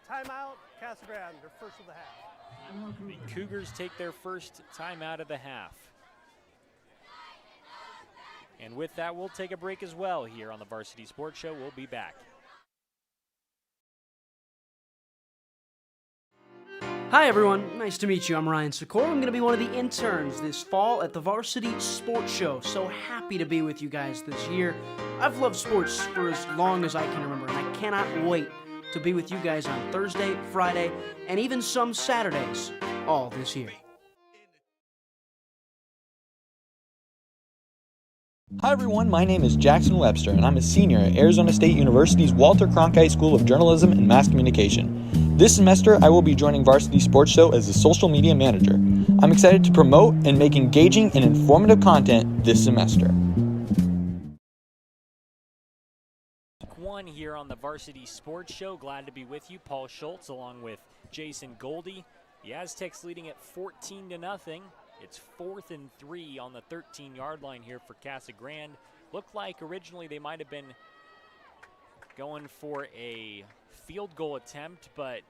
Timeout, Casa Grande, their first of the half. the Cougars take their first timeout of the half. And with that, we'll take a break as well here on the Varsity Sports Show. We'll be back. Hi everyone, nice to meet you. I'm Ryan Sikora. I'm going to be one of the interns this fall at the Varsity Sports Show. So happy to be with you guys this year. I've loved sports for as long as I can remember, and I cannot wait to be with you guys on Thursday, Friday, and even some Saturdays all this year. Hi everyone, my name is Jackson Webster, and I'm a senior at Arizona State University's Walter Cronkite School of Journalism and Mass Communication. This semester, I will be joining Varsity Sports Show as the social media manager. I'm excited to promote and make engaging and informative content this semester. Week 1 here on the Varsity Sports Show. Glad to be with you. Paul Schultz along with Jason Goldie. The Aztecs leading at 14-0. It's 4th and 3 on the 13-yard line here for Casa Grande. Looked like originally they might have been going for a field goal attempt, but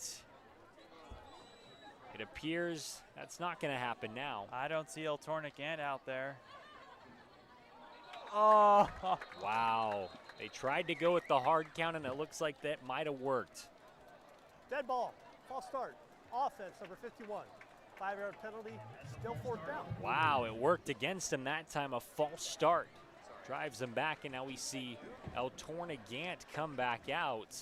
it appears that's not going to happen now. I don't see El Tornagant out there. Oh! Wow. They tried to go with the hard count, and it looks like that might have worked. Dead ball, false start. Offense, number 51. 5-yard penalty, still 4th down. Wow, it worked against him that time. A false start drives them back, and now we see El Tornagant come back out.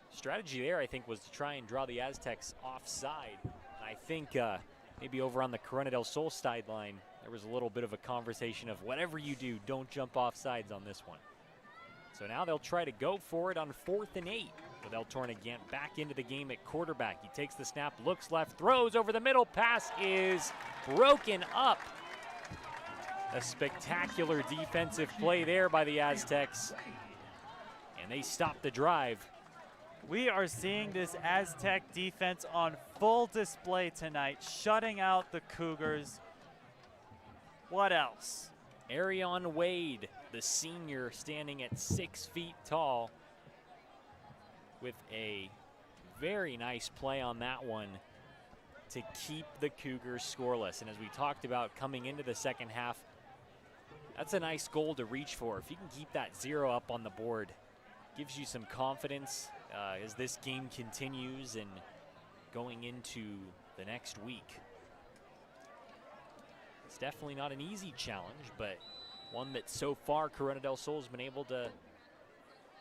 Strategy there, I think, was to try and draw the Aztecs offside. I think maybe over on the Corona del Sol sideline, there was a little bit of a conversation of whatever you do, don't jump off sides on this one. So now they'll try to go for it on 4th and 8 with El Tornagant back into the game at quarterback. He takes the snap, looks left, throws over the middle. Pass is broken up. A spectacular defensive play there by the Aztecs. And they stop the drive. We are seeing this Aztec defense on full display tonight, shutting out the Cougars. What else? Arion Wade, the senior, standing at 6 feet tall with a very nice play on that one to keep the Cougars scoreless. And as we talked about coming into the second half, that's a nice goal to reach for. If you can keep that 0 up on the board, gives you some confidence as this game continues and going into the next week. It's definitely not an easy challenge, but one that so far Corona del Sol has been able to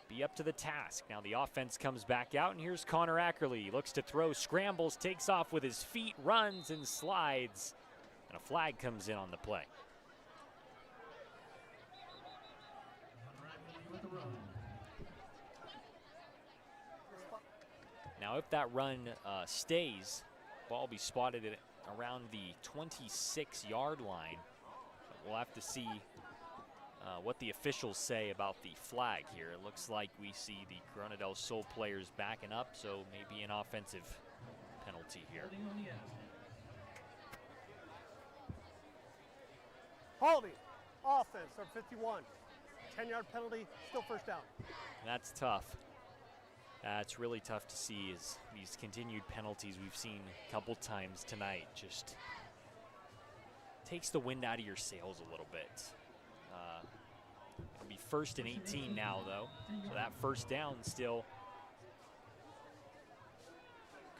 be up to the task. Now the offense comes back out, and here's Connor Ackerley. Looks to throw, scrambles, takes off with his feet, runs and slides, and a flag comes in on the play. Now if that run stays, ball will be spotted at around the 26-yard line. We'll have to see what the officials say about the flag here. It looks like we see the Corona del Sol players backing up, so maybe an offensive penalty here. Holding, offense, number 51. 10-yard penalty, still 1st down. That's tough. It's really tough to see as these continued penalties we've seen a couple times tonight just takes the wind out of your sails a little bit. It'll be 1st and 18 now, though. So that 1st down still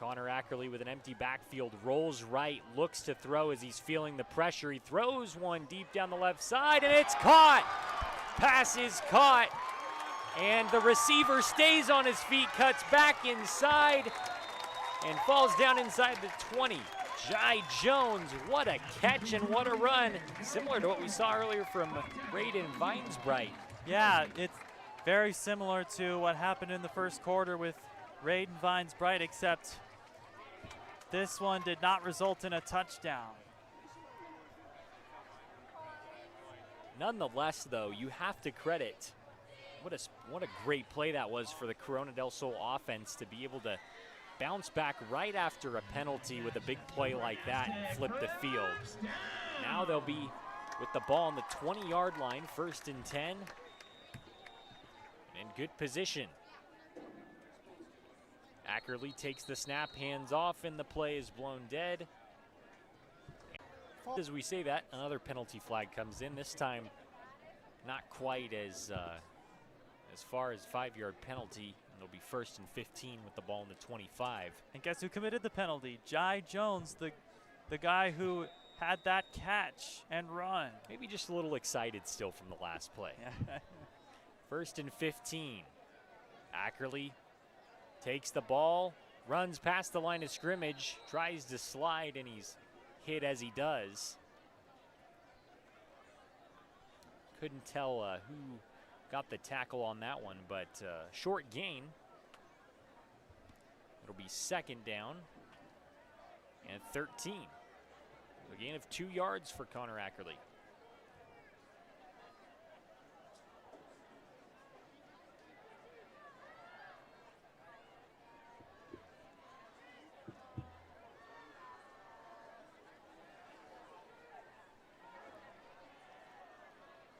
Connor Ackerley with an empty backfield, rolls right, looks to throw as he's feeling the pressure. He throws one deep down the left side, and it's caught. Pass is caught, and the receiver stays on his feet, cuts back inside, and falls down inside the 20. Jai Jones, what a catch and what a run. Similar to what we saw earlier from Braden Vinesbright. Yeah, it's very similar to what happened in the first quarter with Raiden Vinesbright, except this one did not result in a touchdown. Nonetheless, though, you have to credit what a great play that was for the Corona del Sol offense to be able to bounce back right after a penalty with a big play like that and flip the field. Now they'll be with the ball on the 20-yard line, 1st and 10. In good position. Ackerley takes the snap, hands off, and the play is blown dead. As we say that, another penalty flag comes in. This time, not quite as far as 5-yard penalty. And it'll be 1st and 15 with the ball in the 25. And guess who committed the penalty? Jai Jones, the guy who had that catch and run. Maybe just a little excited still from the last play. 1st and 15. Ackerley takes the ball, runs past the line of scrimmage, tries to slide, and he's hit as he does. Couldn't tell who got the tackle on that one, but short gain. It'll be 2nd down and 13. A gain of 2 yards for Connor Ackerley.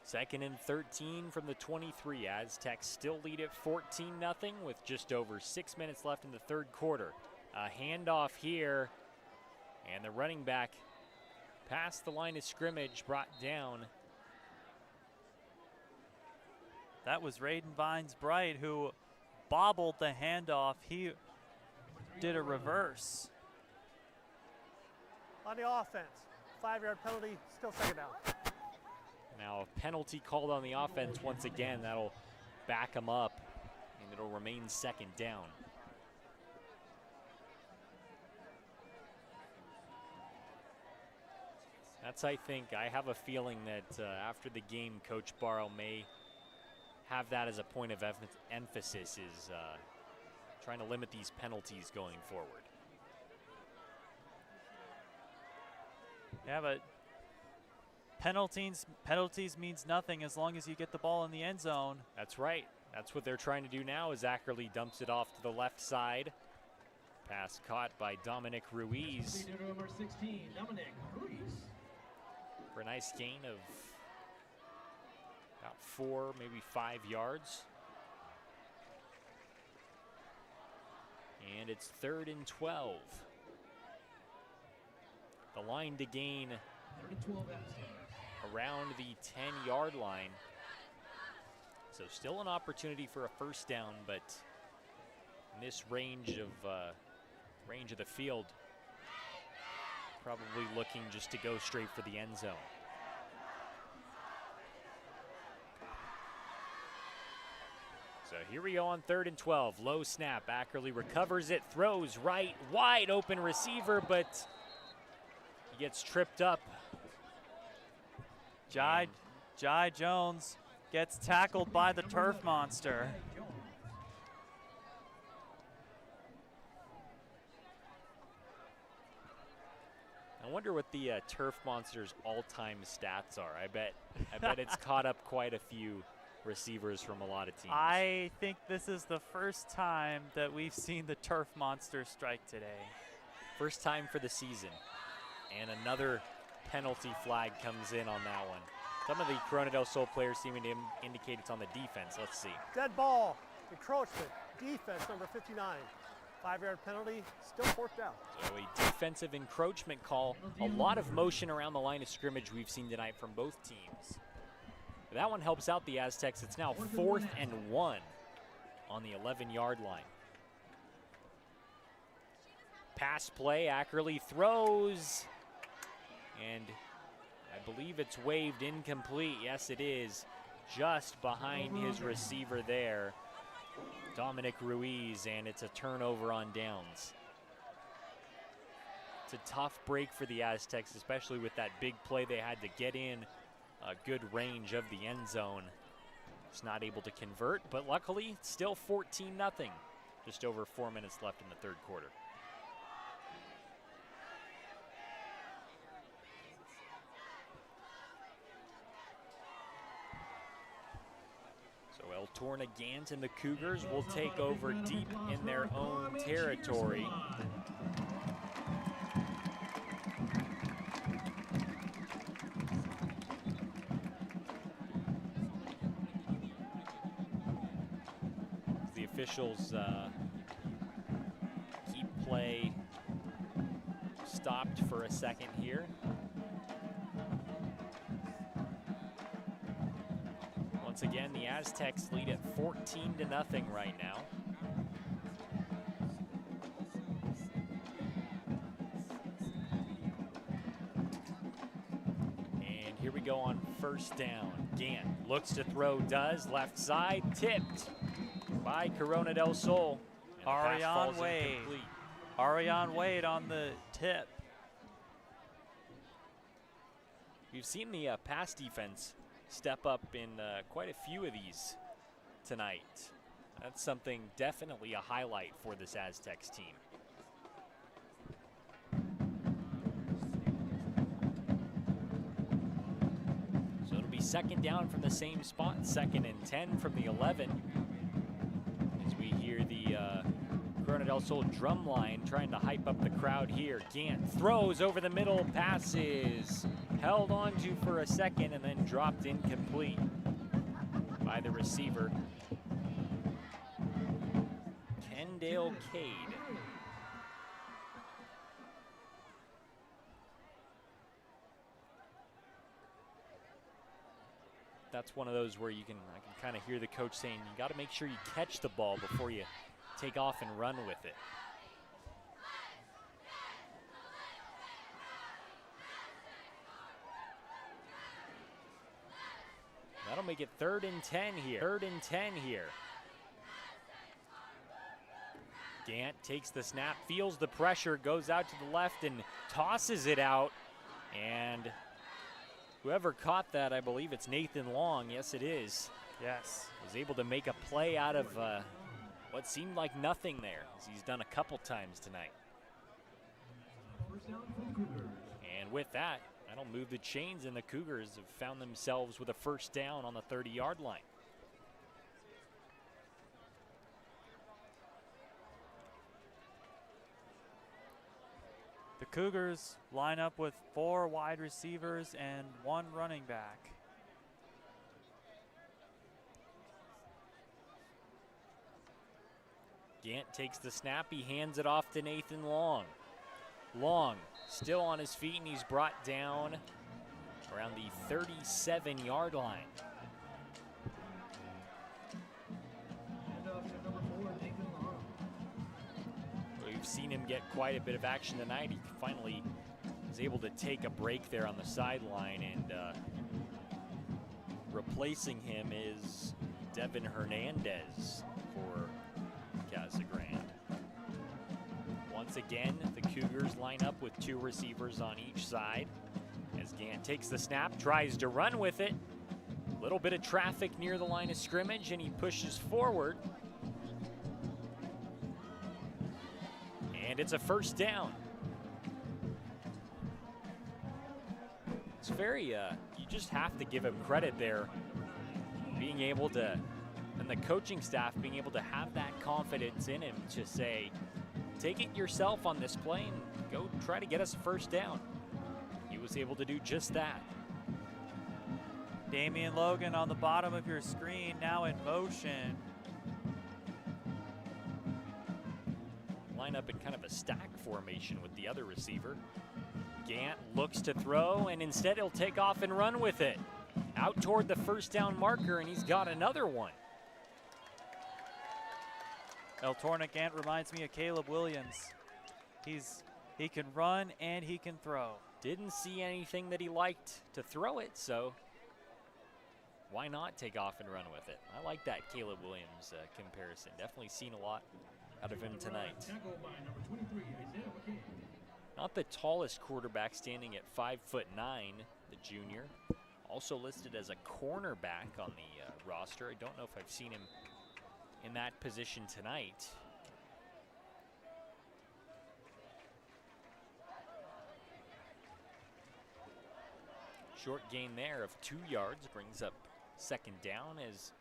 Second and 13 from the 23. Aztecs still lead at 14-0 with just over 6 minutes left in the 3rd quarter. A handoff here, and the running back past the line of scrimmage, brought down. That was Raiden Vinesbright who bobbled the handoff. He did a reverse. On the offense, 5-yard penalty, still 2nd down. Now a penalty called on the offense once again. That'll back them up, and it'll remain 2nd down. I have a feeling that after the game, Coach Barrow may have that as a point of emphasis, is trying to limit these penalties going forward. Yeah, but penalties means nothing as long as you get the ball in the end zone. That's right. That's what they're trying to do now as Ackerley dumps it off to the left side. Pass caught by Dominic Ruiz. Number 16, Dominic Ruiz. For a nice gain of about 4, maybe 5 yards. And it's 3rd and 12. The line to gain around the 10-yard line. So still an opportunity for a 1st down, but in this range of the field, probably looking just to go straight for the end zone. So here we go on 3rd and 12. Low snap. Ackerley recovers it, throws right, wide open receiver, but he gets tripped up. Jai Jones gets tackled by the turf monster. I wonder what the turf monster's all-time stats are. I bet it's caught up quite a few receivers from a lot of teams. I think this is the first time that we've seen the turf monster strike today. First time for the season. And another penalty flag comes in on that one. Some of the Corona del Sol players seeming to indicate it's on the defense. Let's see. Dead ball, encroachment, defense number 59. 5-yard penalty, still 4th down. So a defensive encroachment call. A lot of motion around the line of scrimmage we've seen tonight from both teams. But that one helps out the Aztecs. It's now 4th and 1 on the 11-yard line. pass play. Ackerley throws, and I believe it's waved incomplete. Yes, it is. Just behind his receiver there, Dominic Ruiz, and it's a turnover on downs. It's a tough break for the Aztecs, especially with that big play they had to get in a good range of the end zone. It's not able to convert, but luckily it's still 14-0. Just over 4 minutes left in the third quarter. So El Tornagant and the Cougars will take over deep in their own territory. The officials keep play stopped for a second here. Once again, the Aztecs lead at 14-0 right now. And here we go on first down. Gant looks to throw, does, left side, tipped by Corona del Sol. Ariane Wade. Ariane Wade on the tip. We've seen the pass defense step up in quite a few of these tonight. That's something definitely a highlight for this Aztecs team. So it'll be second down from the same spot, 2nd and 10 from the 11. As we hear the Corona del Sol drum line trying to hype up the crowd here. Gant throws over the middle, passes held onto for a second and then dropped incomplete by the receiver, Kendale Cade. That's one of those where I can kind of hear the coach saying, you got to make sure you catch the ball before you take off and run with it. That'll make it 3rd and 10 here. 3rd and 10 here. Gant takes the snap, feels the pressure, goes out to the left and tosses it out. And whoever caught that, I believe it's Nathan Long. Yes, it is. Yes. Was able to make a play out of what seemed like nothing there, as he's done a couple times tonight. And with that, that'll move the chains, and the Cougars have found themselves with a first down on the 30-yard line. The Cougars line up with 4 wide receivers and 1 running back. Gant takes the snap, he hands it off to Nathan Long. Long still on his feet, and he's brought down around the 37-yard line. We've seen him get quite a bit of action tonight. He finally was able to take a break there on the sideline, and replacing him is Devin Hernandez for Casa Grande. Once again, the Cougars line up with 2 receivers on each side. As Gant takes the snap, tries to run with it. A little bit of traffic near the line of scrimmage, and he pushes forward. And it's a first down. It's very, you just have to give him credit there. Being able to, and the coaching staff being able to have that confidence in him to say, take it yourself on this play and go try to get us a first down. He was able to do just that. Damian Logan on the bottom of your screen, now in motion. Line up in kind of a stack formation with the other receiver. Gant looks to throw, and instead he'll take off and run with it. Out toward the first down marker, and he's got another one. El Tornagant reminds me of Caleb Williams. He can run and he can throw. Didn't see anything that he liked to throw it, so why not take off and run with it? I like that Caleb Williams comparison. Definitely seen a lot out of him tonight. Not the tallest quarterback, standing at 5'9", the junior. Also listed as a cornerback on the roster. I don't know if I've seen him in that position tonight. Short gain there of 2 yards brings up second down as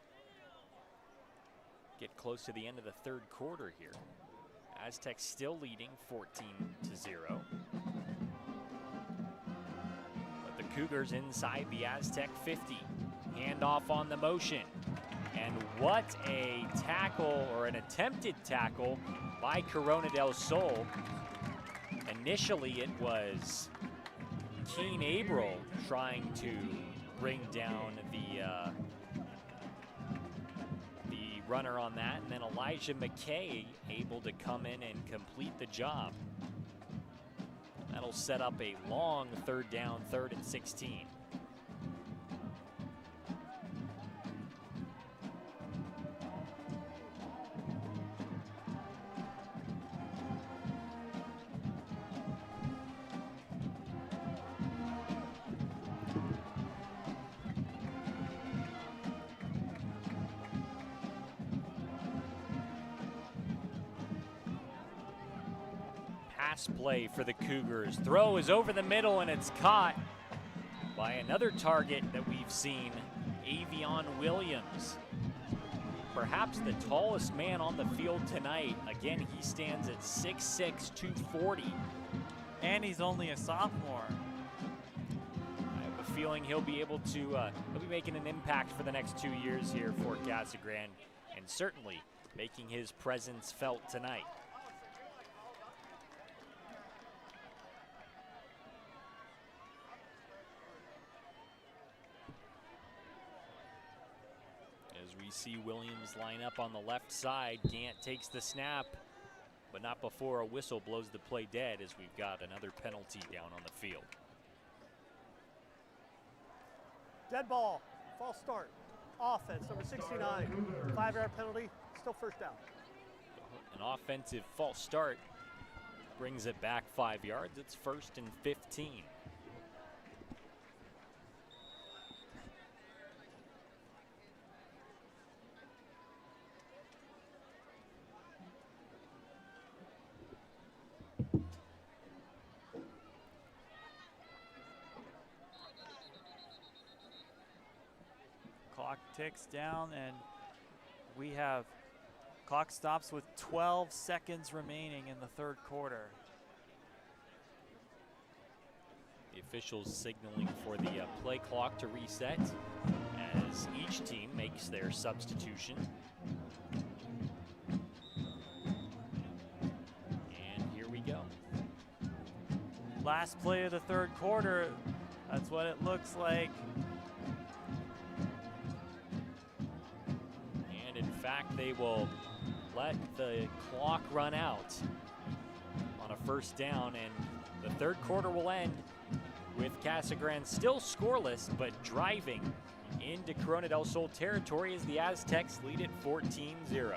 get close to the end of the third quarter here. Aztecs still leading 14-0. But the Cougars inside the Aztec 50. Handoff on the motion. And what a tackle, or an attempted tackle, by Corona del Sol. Initially it was Keen Abril trying to bring down the runner on that, and then Elijah McKay able to come in and complete the job. That'll set up a long third down, 3rd and 16. Pass play for the Cougars. Throw is over the middle and it's caught by another target that we've seen, Avion Williams. Perhaps the tallest man on the field tonight. Again, he stands at 6'6", 240. And he's only a sophomore. I have a feeling he'll be able to, he'll be making an impact for the next 2 years here for Casa Grande, and certainly making his presence felt tonight. See Williams line up on the left side. Gant takes the snap, but not before a whistle blows the play dead, as we've got another penalty down on the field. Dead ball, false start. Offense, number 69, 5-yard penalty, still first down. An offensive false start brings it back 5 yards. It's 1st and 15. Clock ticks down and we have clock stops with 12 seconds remaining in the third quarter. The officials signaling for the play clock to reset as each team makes their substitution. And here we go. Last play of the third quarter, that's what it looks like. And in fact, they will let the clock run out on a first down, and the third quarter will end with Casa Grande still scoreless, but driving into Corona del Sol territory as the Aztecs lead it 14-0.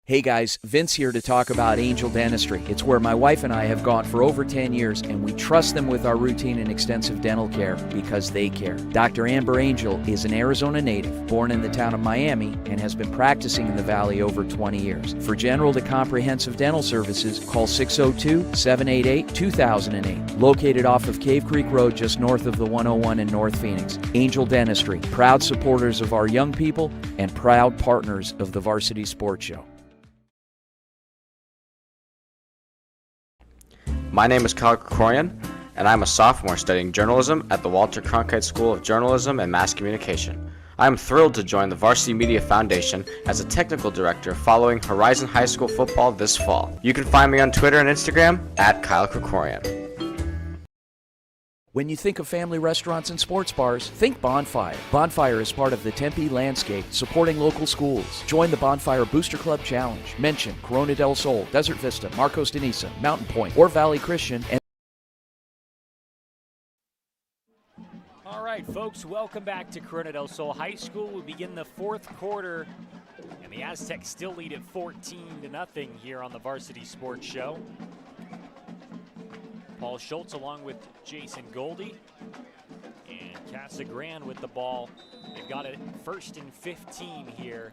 Hey guys, Vince here to talk about Angel Dentistry. It's where my wife and I have gone for over 10 years, and we trust them with our routine and extensive dental care because they care. Dr. Amber Angel is an Arizona native, born in the town of Miami, and has been practicing in the Valley over 20 years. For general to comprehensive dental services, call 602-788-2008. Located off of Cave Creek Road just north of the 101 in North Phoenix. Angel Dentistry, proud supporters of our young people and proud partners of the Varsity Sports Show. My name is Kyle Krikorian, and I'm a sophomore studying journalism at the Walter Cronkite School of Journalism and Mass Communication. I am thrilled to join the Varsity Media Foundation as a technical director following Horizon High School football this fall. You can find me on Twitter and Instagram at Kyle Krikorian. When you think of family restaurants and sports bars, think Bonfire. Bonfire is part of the Tempe landscape, supporting local schools. Join the Bonfire Booster Club Challenge. Mention Corona del Sol, Desert Vista, Marcos de Niza, Mountain Point, or Valley Christian. And All right, folks, welcome back to Corona del Sol High School. We begin the fourth quarter, and the Aztecs still lead at 14-0 here on the Varsity Sports Show. Paul Schultz along with Jason Goldie, and Casa Grande with the ball. They've got it first and 15 here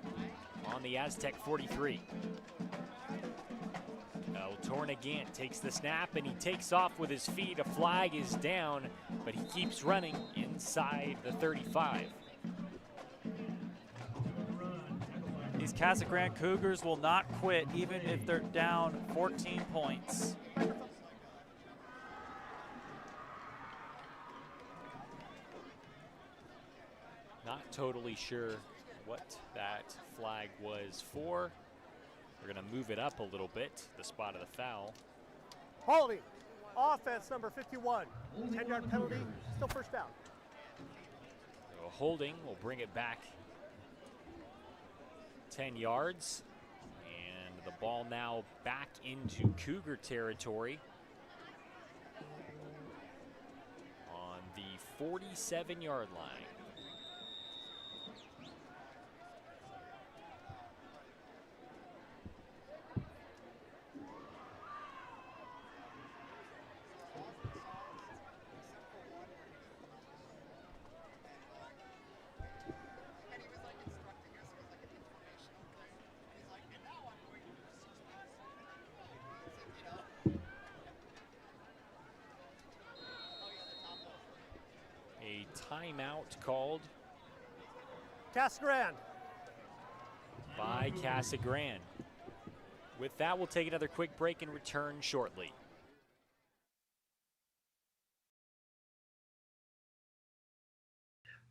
on the Aztec 43. Tornagant takes the snap and he takes off with his feet. A flag is down, but he keeps running inside the 35. These Casa Grande Cougars will not quit even if they're down 14 points. Not totally sure what that flag was for. They're going to move it up a little bit, the spot of the foul. Holding. Offense number 51. 10-yard penalty. Still first down. So holding will bring it back 10 yards. And the ball now back into Cougar territory on the 47-yard line. Timeout called Casa Grande. by Casa Grande. With that, we'll take another quick break and return shortly.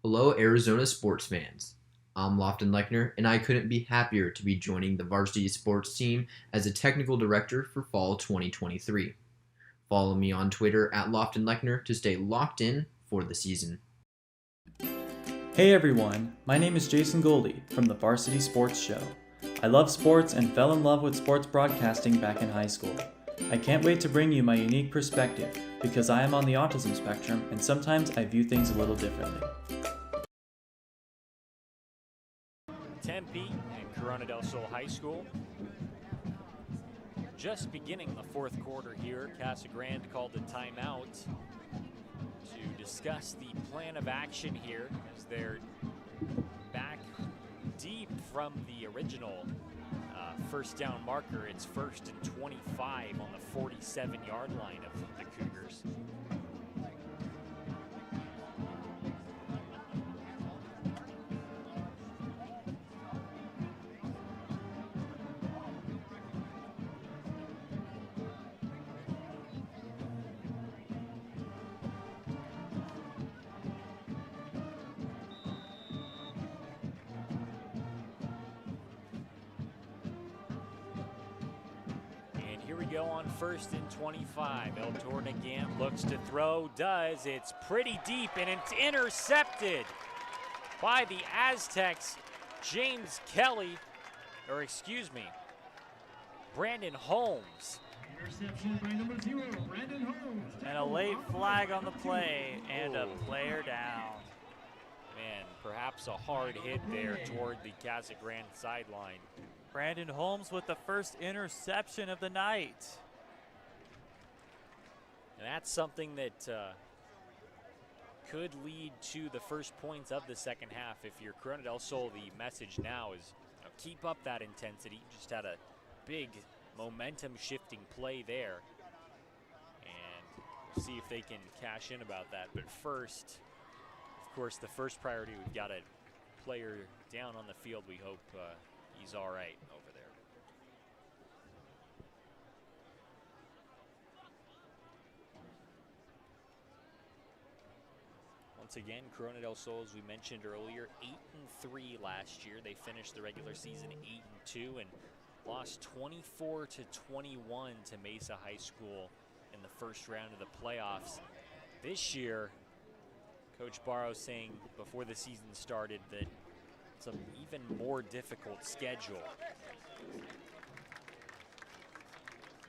Hello, Arizona sports fans. I'm Lofton Lechner, and I couldn't be happier to be joining the varsity sports team as a technical director for fall 2023. Follow me on Twitter at Lofton Lechner to stay locked in for the season. Hey everyone, my name is Jason Goldie from the Varsity Sports Show. I love sports and fell in love with sports broadcasting back in high school. I can't wait to bring you my unique perspective because I am on the autism spectrum and sometimes I view things a little differently. Tempe and Corona del Sol High School. Just beginning the fourth quarter here, Casa Grande called a timeout to discuss the plan of action here as they're back deep from the original first down marker. It's first and 25 on the 47-yard line of the Cougars. Go on first and 25. El Tornagant looks to throw, does. It's pretty deep and it's intercepted by the Aztecs. James Kelly, or excuse me, Brandon Holmes. Interception by number 0, Brandon Holmes. And a late flag on the play and a player down. Man, perhaps a hard hit there toward the Casa Grande sideline. Brandon Holmes with the first interception of the night. And that's something that could lead to the first points of the second half. If you're Corona del Sol, the message now is keep up that intensity. Just had a big momentum shifting play there. And we'll see if they can cash in about that. But first, of course, the first priority, we've got a player down on the field. We hope he's all right over there. Once again, Corona del Sol, as we mentioned earlier, 8-3 last year. They finished the regular season 8-2 and lost 24-21 to Mesa High School in the first round of the playoffs. This year, Coach Barrow saying before the season started that it's an even more difficult schedule,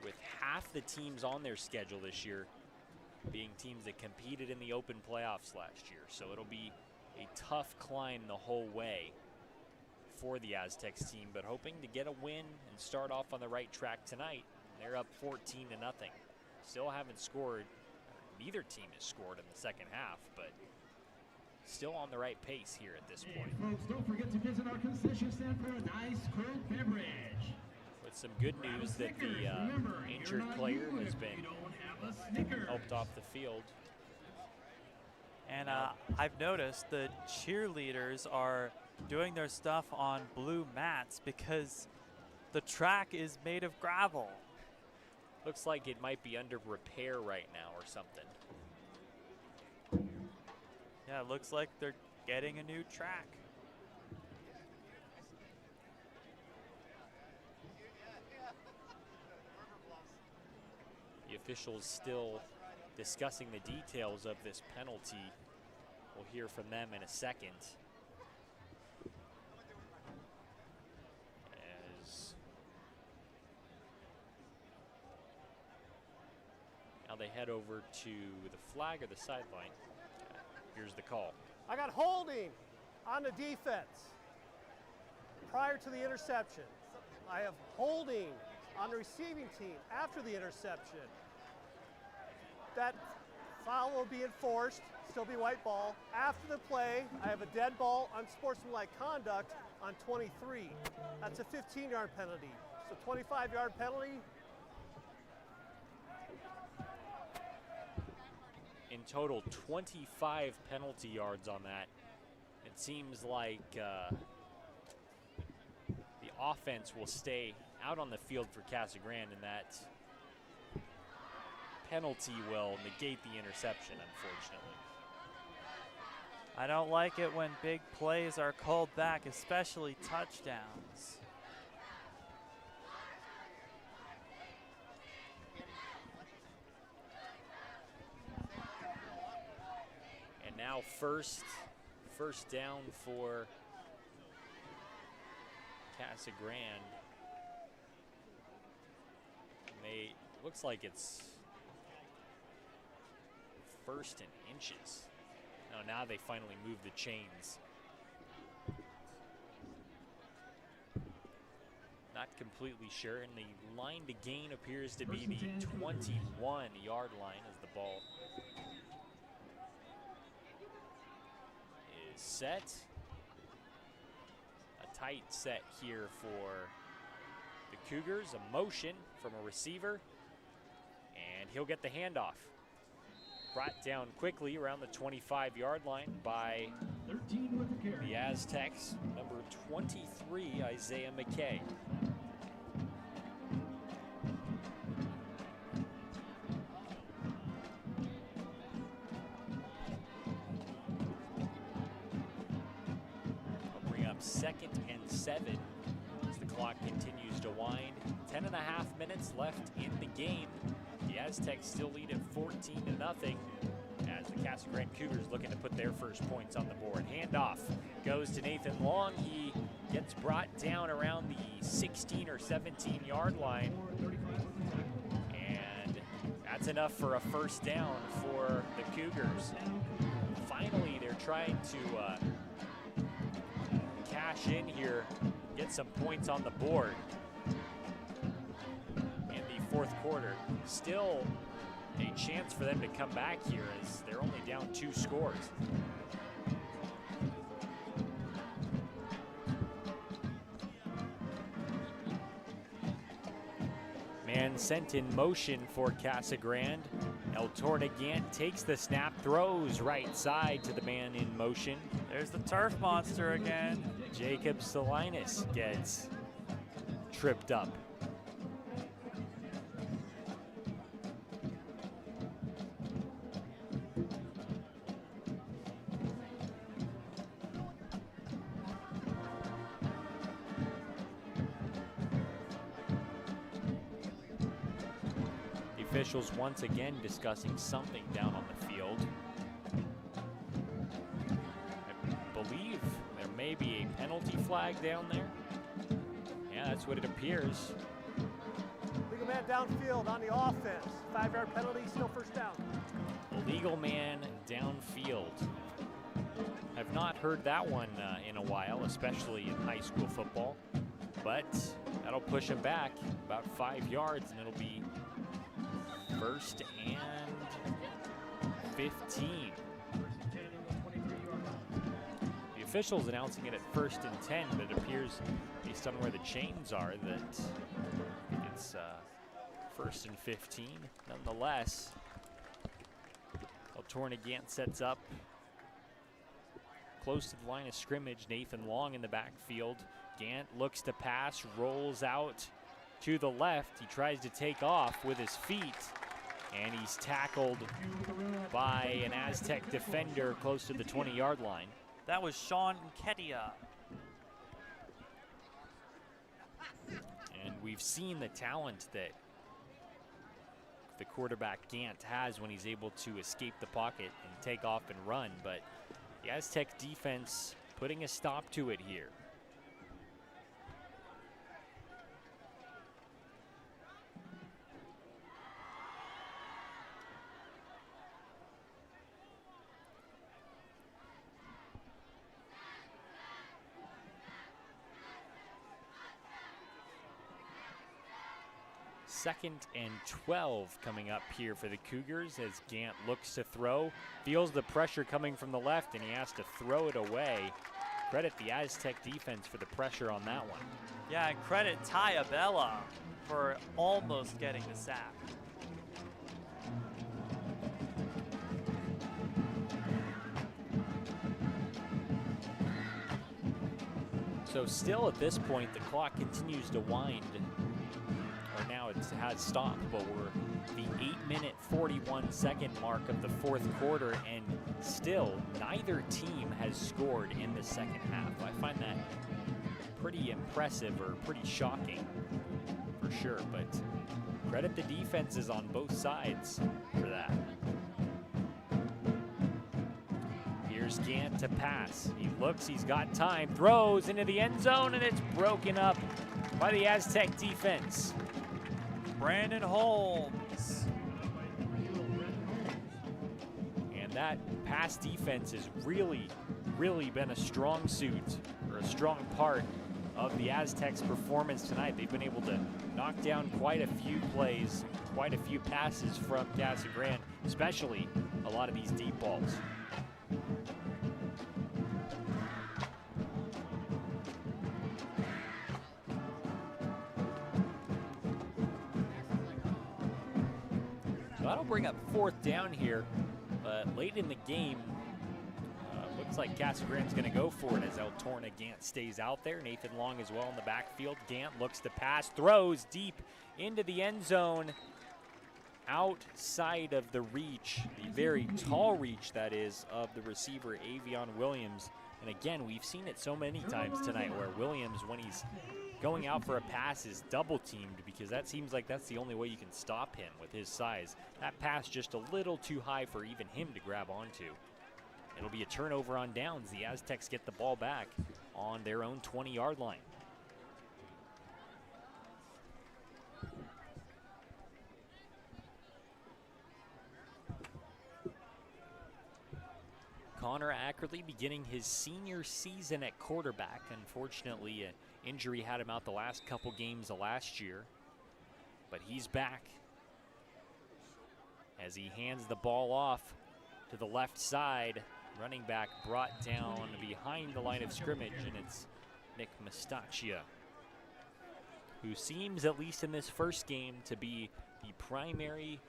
with half the teams on their schedule this year being teams that competed in the open playoffs last year. So it'll be a tough climb the whole way for the Aztecs team, but hoping to get a win and start off on the right track tonight. They're up 14-0. Still haven't scored. Neither team has scored in the second half, but still on the right pace here at this point. And folks, don't forget to visit our concession stand for a nice cold beverage. With some good news that the injured player has been helped off the field. And I've noticed the cheerleaders are doing their stuff on blue mats because the track is made of gravel. Looks like it might be under repair right now or something. Yeah, it looks like they're getting a new track. The officials still discussing the details of this penalty. We'll hear from them in a second. As now they head over to the flag or the sideline. Here's the call. I got holding on the defense prior to the interception. I have holding on the receiving team after the interception. That foul will be enforced, still be white ball. After the play, I have a dead ball, unsportsmanlike conduct on 23. That's a 15-yard penalty. So 25-yard penalty. In total, 25 penalty yards on that. It seems like the offense will stay out on the field for Casa Grande, and that penalty will negate the interception, unfortunately. I don't like it when big plays are called back, especially touchdowns. And now first down for Casa Grande. Looks like it's first and inches. Now they finally move the chains. Not completely sure, and the line to gain appears to be the 21-yard line as the ball is set. A tight set here for the Cougars. A motion from a receiver, and he'll get the handoff. Brought down quickly around the 25-yard line by the Aztecs, number 23, Isaiah McKay. I'll bring up 2nd and 7 as the clock continues to wind. 10.5 minutes left in the game. The Aztecs still lead at 14-0 as the Casa Grande Cougars looking to put their first points on the board. Handoff goes to Nathan Long. He gets brought down around the 16 or 17-yard line. And that's enough for a first down for the Cougars. Finally, they're trying to cash in here, get some points on the board. Fourth quarter, still a chance for them to come back here as they're only down 2 scores. Man sent in motion for Casa Grande. El Tornagant takes the snap, throws right side to the man in motion. There's the turf monster again. Jacob Salinas gets tripped up. Officials once again discussing something down on the field. maybe a penalty flag down there. Yeah, that's what it appears. Legal man downfield on the offense. 5-yard penalty, still first down. Legal man downfield. Have not heard that one in a while, especially in high school football. But that'll push him back about 5 yards, and it'll be 1st and 15. The officials announcing it at 1st and 10, but it appears, based on where the chains are, that it's 1st and 15. Nonetheless, Tornagant sets up close to the line of scrimmage. Nathan Long in the backfield. Gant looks to pass, rolls out to the left. He tries to take off with his feet, and he's tackled by an Aztec defender close to the 20-yard line. That was Sean Nkedia. And we've seen the talent that the quarterback Gant has when he's able to escape the pocket and take off and run, but the Aztec defense putting a stop to it here. Second and 12 coming up here for the Cougars as Gant looks to throw, feels the pressure coming from the left, and he has to throw it away. Credit the Aztec defense for the pressure on that one. Yeah, and credit Ty Abella for almost getting the sack. So still at this point, the clock continues to wind. Or now it has stopped, but we're the 8-minute 41-second mark of the fourth quarter, and still neither team has scored in the second half. I find that pretty impressive, or pretty shocking for sure, but credit the defenses on both sides for that. Here's Gant to pass. He looks, he's got time, throws into the end zone, and it's broken up by the Aztec defense. Brandon Holmes. And that pass defense has really been a strong suit, or a strong part of the Aztecs' performance tonight. They've been able to knock down quite a few plays, quite a few passes from Casa Grande, especially a lot of these deep balls. That'll bring up fourth down here, but late in the game, looks like Casa Grande's going to go for it as El Torna Gant stays out there. Nathan Long as well in the backfield. Gant looks to pass, throws deep into the end zone, outside of the reach, the very tall reach that is, of the receiver Avion Williams. And again, we've seen it so many times tonight where Williams, when he's going out for a pass, is double teamed, because that seems like that's the only way you can stop him with his size. That pass just a little too high for even him to grab onto. It'll be a turnover on downs. The Aztecs get the ball back on their own 20-yard line. Connor Ackerley beginning his senior season at quarterback. Unfortunately, an injury had him out the last couple games of last year, but he's back as he hands the ball off to the left side. Running back brought down behind the line of scrimmage, and it's Nick Mastachia, who seems, at least in this first game, to be the primary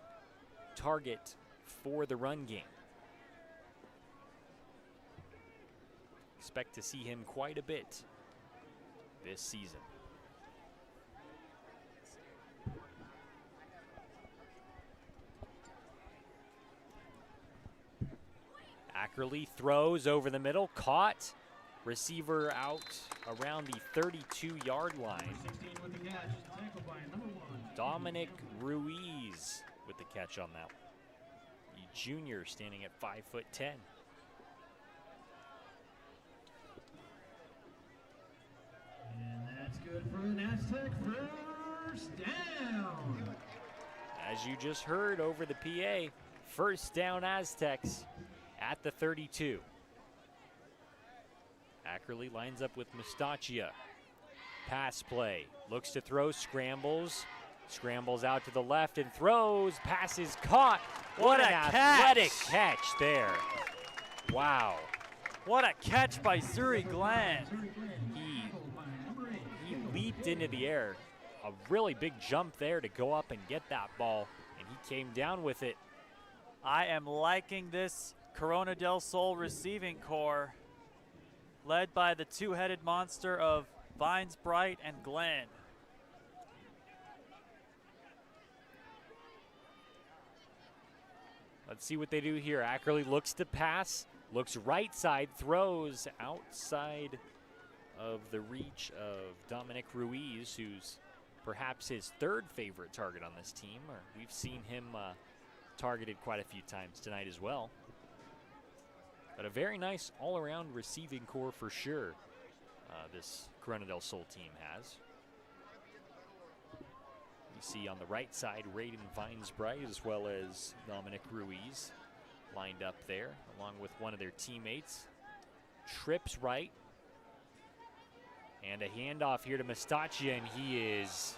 target for the run game. Expect to see him quite a bit this season. Ackerley throws over the middle, caught. Receiver out around the 32-yard line. Dominic Ruiz with the catch on that one. The junior standing at 5'10". Automatic first down. As you just heard over the PA, first down Aztecs at the 32. Ackerley lines up with Mustachia. Pass play, looks to throw, scrambles out to the left and throws, pass is caught. What an a athletic catch. catch there. Wow. What a catch by Zuri Glenn. He leaped into the air. A really big jump there to go up and get that ball, and he came down with it. I am liking this Corona del Sol receiving core, led by the two-headed monster of Vines Bright and Glenn. Let's see what they do here. Ackerley looks to pass, looks right side, throws outside of the reach of Dominic Ruiz, who's perhaps his third favorite target on this team. Or we've seen him targeted quite a few times tonight as well. But a very nice all-around receiving core for sure, this Corona del Sol team has. You see on the right side, Raiden Vinesbright as well as Dominic Ruiz lined up there, along with one of their teammates. Trips right. And a handoff here to Mustachia, and he is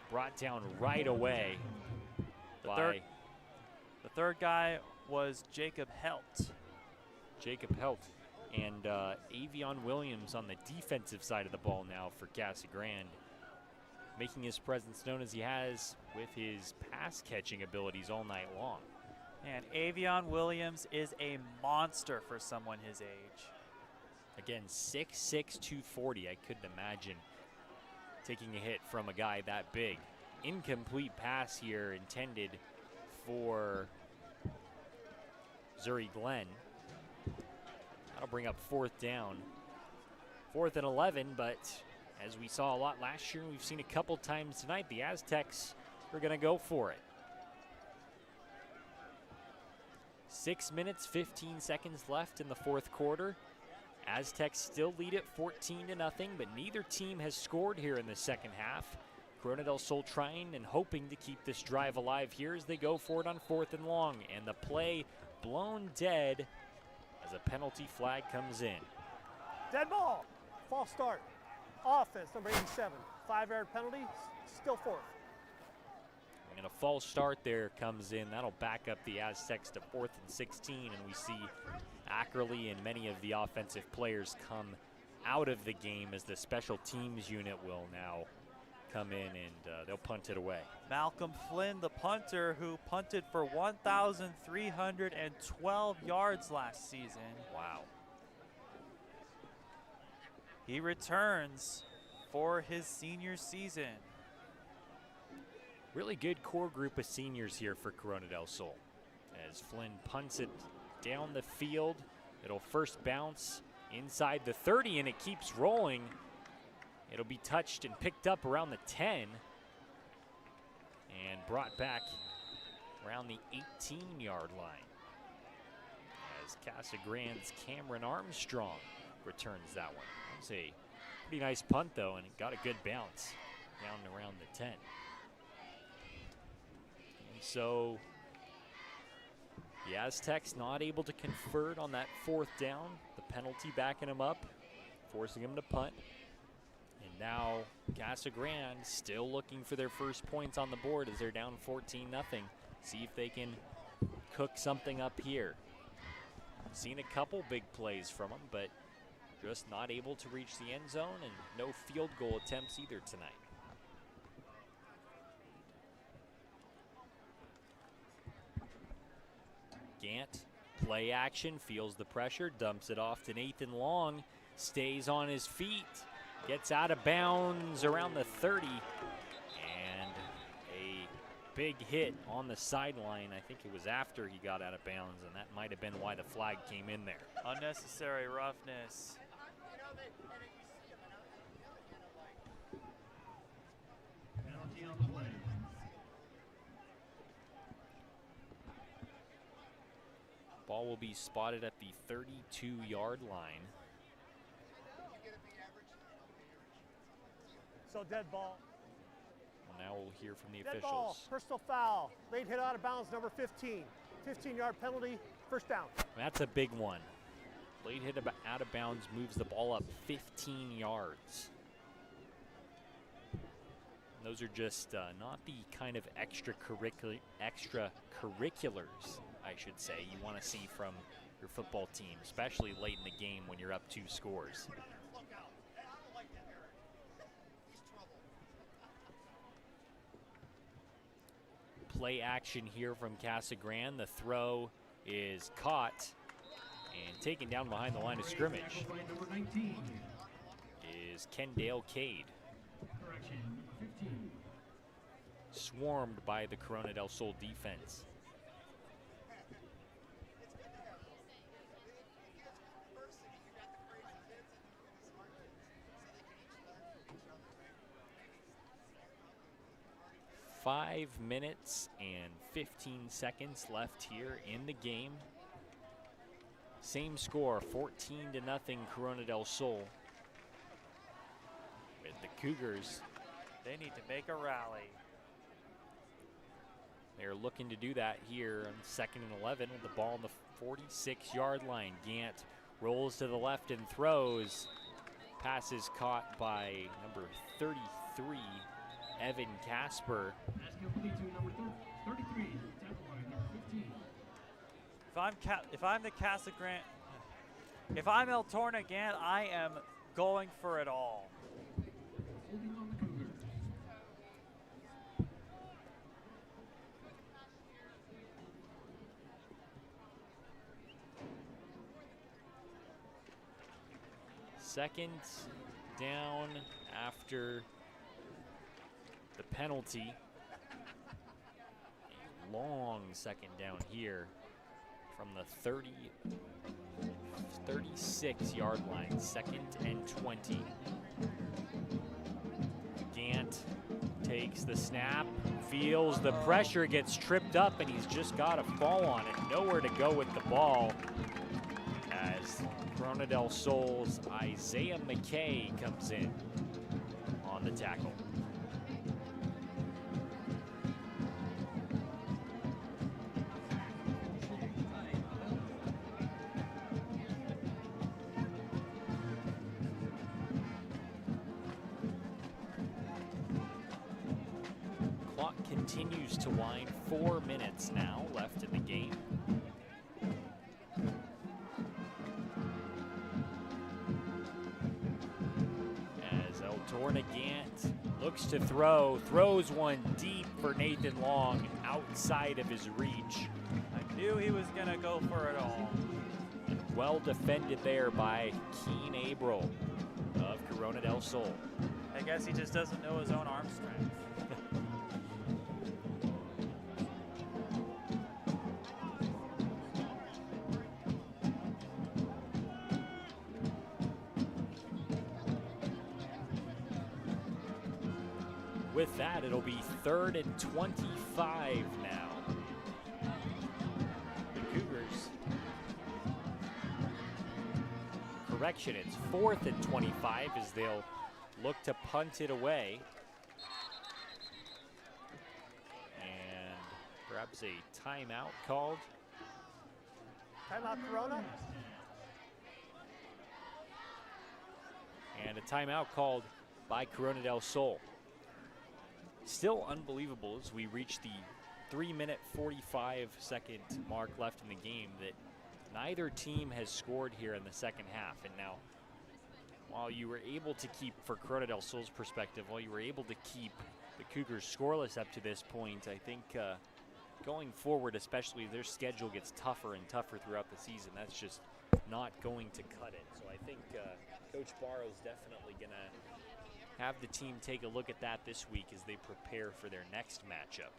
brought down right away by The third guy was Jacob Helt. And Avion Williams on the defensive side of the ball now for Casa Grande, making his presence known as he has with his pass-catching abilities all night long. And Avion Williams is a monster for someone his age. Again, 6'6", 240. I couldn't imagine taking a hit from a guy that big. Incomplete pass here intended for Zuri Glenn. That'll bring up fourth down. 4th and 11, but as we saw a lot last year, and we've seen a couple times tonight, the Aztecs are going to go for it. 6 minutes, 15 seconds left in the fourth quarter. Aztecs still lead it 14-0, but neither team has scored here in the second half. Corona del Sol trying and hoping to keep this drive alive here as they go for it on 4th and long. And the play blown dead as a penalty flag comes in. Dead ball. False start. Offense, number 87. 5-yard penalty, still 4th. And a false start there comes in. That'll back up the Aztecs to 4th and 16, and we see Ackerley and many of the offensive players come out of the game as the special teams unit will now come in and they'll punt it away. Malcolm Flynn, the punter, who punted for 1,312 yards last season. Wow. He returns for his senior season. Really good core group of seniors here for Corona del Sol. As Flynn punts it down the field, it'll first bounce inside the 30 and it keeps rolling. It'll be touched and picked up around the 10 and brought back around the 18-yard line as Casa Grande's Cameron Armstrong returns that one. That's a pretty nice punt though, and it got a good bounce down around the 10. And so the Aztecs not able to convert on that 4th down, the penalty backing them up, forcing them to punt. And now Casa Grande still looking for their first points on the board as they're down 14-0. See if they can cook something up here. Seen a couple big plays from them, but just not able to reach the end zone, and no field goal attempts either tonight. Gant, play action, feels the pressure, dumps it off to Nathan Long, stays on his feet, gets out of bounds around the 30, and a big hit on the sideline. I think it was after he got out of bounds, and that might have been why the flag came in there. Unnecessary roughness. Penalty on the play. Ball will be spotted at the 32-yard line. So dead ball. Well, now we'll hear from the Dead officials. ball, personal foul. Late hit out of bounds, number 15. 15-yard penalty, first down. That's a big one. Late hit out of bounds moves the ball up 15 yards. Those are just not the kind of extracurriculars, I should say, you want to see from your football team, especially late in the game when you're up 2 scores. Play action here from Casa Grande. The throw is caught and taken down behind the line of scrimmage is Kendale Cade. Swarmed by the Corona del Sol defense. Five minutes and 15 seconds left here in the game. Same score, 14-0 Corona del Sol. With the Cougars, They need to make a rally. they're looking to do that here on 2nd and 11 with the ball on the 46-yard line. Gant rolls to the left and throws. Pass is caught by number 33, Evan Casper. Pass complete to number 33, tackle by number 15. If I'm the Casa Grande, if I'm El Torna Gant, I am going for it all. Holding on the Cougars. Second down after the penalty. A long second down here from the 36-yard line, 2nd and 20. Gant takes the snap, feels the pressure, gets tripped up, and he's just got to fall on it. Nowhere to go with the ball as Corona del Sol's Isaiah McKay comes in on the tackle. Clock continues to wind. 4 minutes now left in the game. Gant looks to throw, throws one deep for Nathan Long, outside of his reach. I knew he was going to go for it all. And well defended there by Keen Abril of Corona del Sol. I guess he just doesn't know his own arm strength. With that, it'll be 3rd and 25 now. The Cougars. Correction, it's 4th and 25 as they'll look to punt it away. And perhaps a timeout called. Timeout, Corona. And a timeout called by Corona del Sol. Still unbelievable as we reach the 3-minute 45-second mark left in the game that neither team has scored here in the second half. And now, while you were able to keep, for Corona del Sol's perspective, while you were able to keep the Cougars scoreless up to this point, I think going forward, especially if their schedule gets tougher and tougher throughout the season, that's just not going to cut it. So I think Coach Barrow's definitely going to have the team take a look at that this week as they prepare for their next matchup.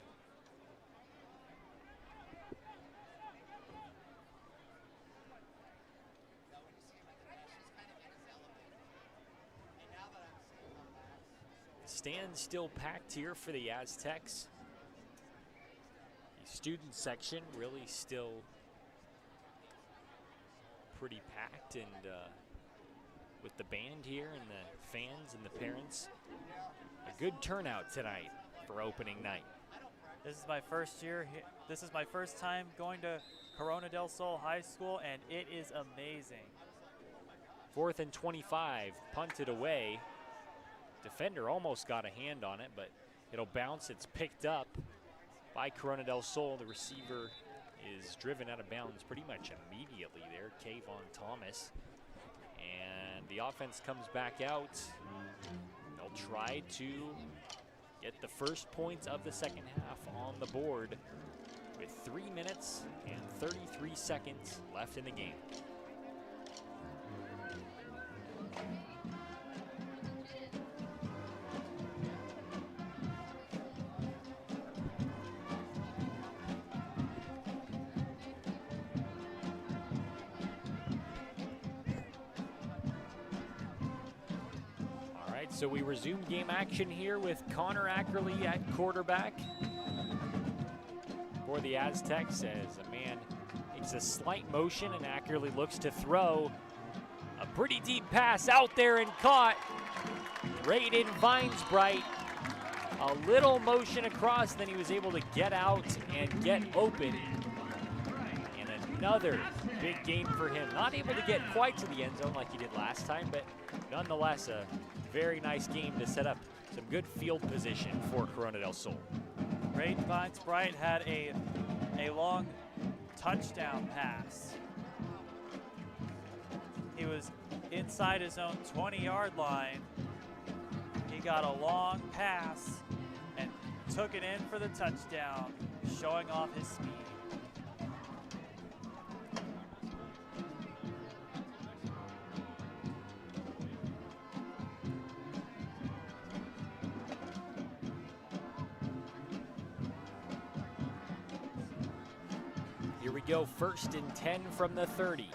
Stands still packed here for the Aztecs. The student section really still pretty packed, and with the band here and the fans and the parents. A good turnout tonight for opening night. This is my first year. This is my first time going to Corona del Sol High School, and it is amazing. 4th and 25, punted away. Defender almost got a hand on it, but it'll bounce. It's picked up by Corona del Sol. The receiver is driven out of bounds pretty much immediately there, Kayvon Thomas. And the offense comes back out. They'll try to get the first points of the second half on the board with 3 minutes and 33 seconds left in the game. So we resume game action here with Connor Ackerley at quarterback for the Aztecs as a man makes a slight motion and Ackerley looks to throw a pretty deep pass out there and caught. Raiden Vinesbright, a little motion across, then he was able to get out and get open. And another big gain for him. Not able to get quite to the end zone like he did last time, but nonetheless a very nice game to set up some good field position for Corona del Sol. Raiden Vinesbright had a long touchdown pass. He was inside his own 20-yard line. He got a long pass and took it in for the touchdown, showing off his speed. Go 1st and 10 from the 30.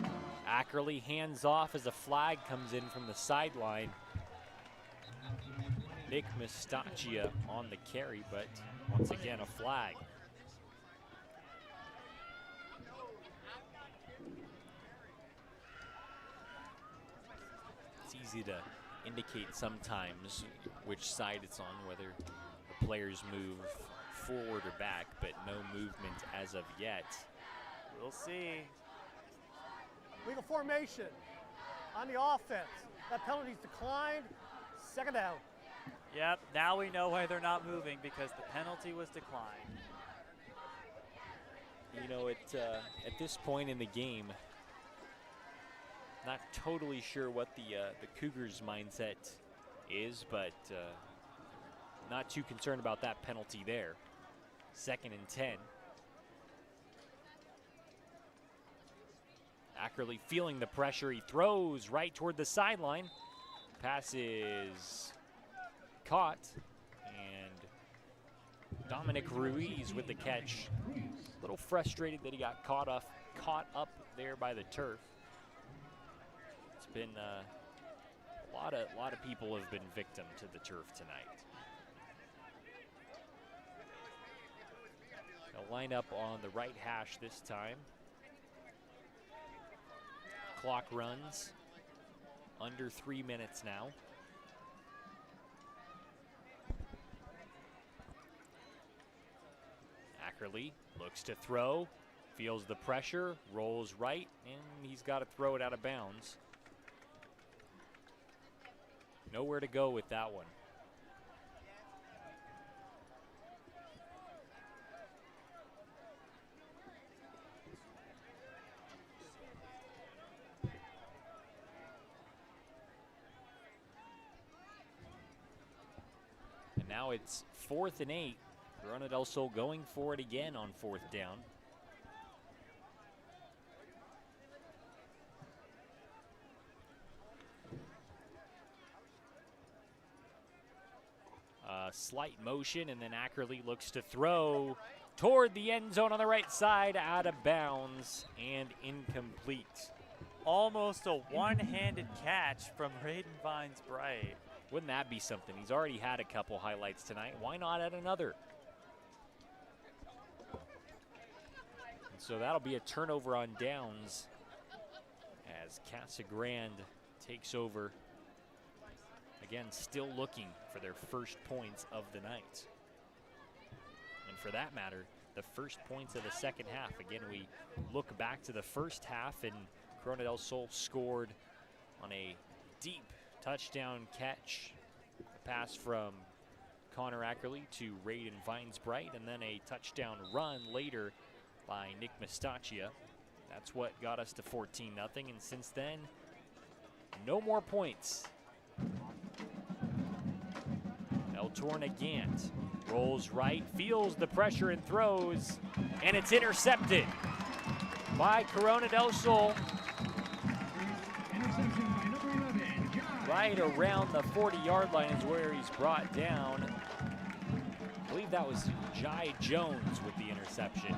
Ackerley hands off as a flag comes in from the sideline. Nick Mustachia on the carry, but once again a flag. It's easy to indicate sometimes which side it's on, whether the players move forward or back, but no movement as of yet. We'll see. Legal formation on the offense. That penalty's declined. 2nd down. Yep, now we know why they're not moving because the penalty was declined. You know, at this point in the game, not totally sure what the Cougars' mindset is, but not too concerned about that penalty there. 2nd and 10. Ackerley feeling the pressure. He throws right toward the sideline. Pass is caught. And Dominic Ruiz with the catch. A little frustrated that he got caught up there by the turf. It's been a lot of people have been victim to the turf tonight. They'll line up on the right hash this time. Clock runs under 3 minutes now. Ackerley looks to throw, feels the pressure, rolls right, and he's got to throw it out of bounds. Nowhere to go with that one. Now it's 4th and 8. Corona del Sol going for it again on 4th down. Slight motion, and then Ackerley looks to throw toward the end zone on the right side, out of bounds and incomplete. Almost a one-handed catch from Raiden Vinesbright. Wouldn't that be something? He's already had a couple highlights tonight. Why not add another? And so that'll be a turnover on downs as Casa Grande takes over again, still looking for their first points of the night. And for that matter, the first points of the second half. Again, we look back to the first half, and Corona del Sol scored on a deep touchdown catch, a pass from Connor Ackerley to Raiden Vinesbright, and then a touchdown run later by Nick Mestaccia. That's what got us to 14-0, and since then, no more points. El Tornagant rolls right, feels the pressure and throws, and it's intercepted by Corona del Sol. Right around the 40-yard line is where he's brought down. I believe that was Jai Jones with the interception.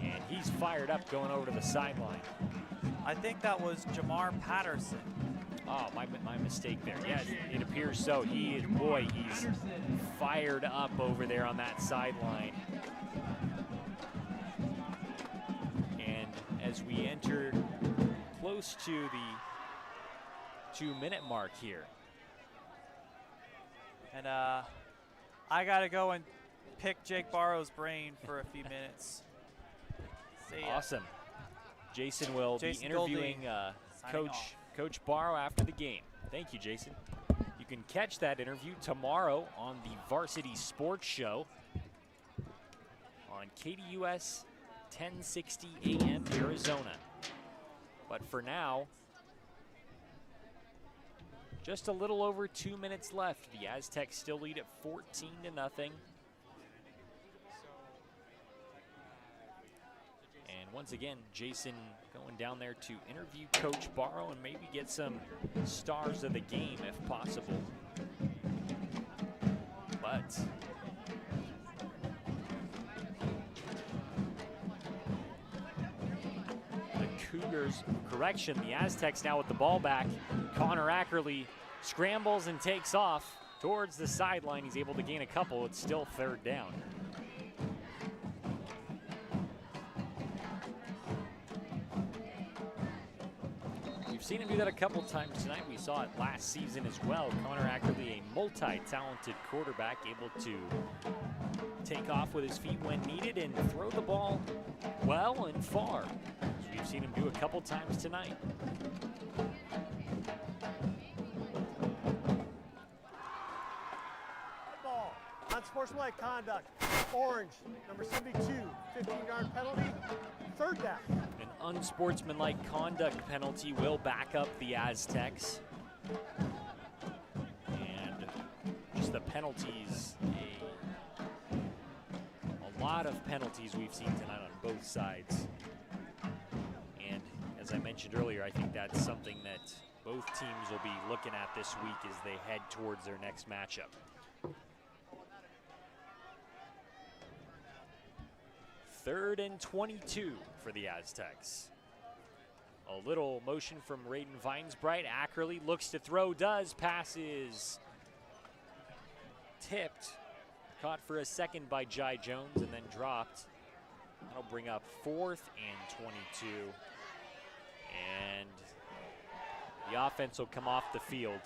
And he's fired up going over to the sideline. I think that was Jamar Patterson. Oh, my mistake there. Yeah, it appears so. He's fired up over there on that sideline. And as we enter close to the 2-minute mark here. And I got to go and pick Jake Barrow's brain for a few minutes. Awesome. Jason will be interviewing Coach Barrow after the game. Thank you, Jason. You can catch that interview tomorrow on the Varsity Sports Show on KDUS 1060 AM Arizona. But for now, just a little over 2 minutes left. The Aztecs still lead at 14-0. And once again, Jason going down there to interview Coach Barrow and maybe get some stars of the game if possible. But the Cougars, correction, the Aztecs now with the ball back. Connor Ackerley scrambles and takes off towards the sideline. He's able to gain a couple. It's still third down. Seen him do that a couple times tonight. We saw it last season as well. Connor Ackerley, a multi-talented quarterback, able to take off with his feet when needed and throw the ball well and far. So we've seen him do a couple times tonight. Ball, unsportsmanlike conduct, orange, number 72, 15-yard penalty, third down. An unsportsmanlike conduct penalty will back up the Aztecs. And just the penalties, a lot of penalties we've seen tonight on both sides. And as I mentioned earlier, I think that's something that both teams will be looking at this week as they head towards their next matchup. Third and 22 for the Aztecs. A little motion from Raiden Vinesbright. Ackerley looks to throw, does. Passes tipped. Caught for a second by Jai Jones and then dropped. That'll bring up 4th and 22. And the offense will come off the field.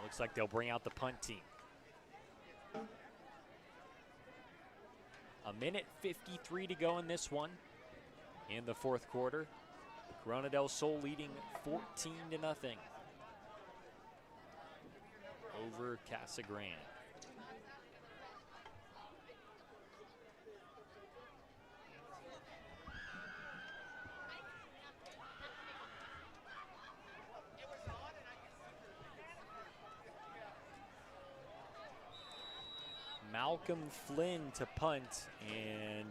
Looks like they'll bring out the punt team. A minute 53 to go in this one. In the fourth quarter, Corona del Sol leading 14-0 over Casa Grande. Malcolm Flynn to punt, and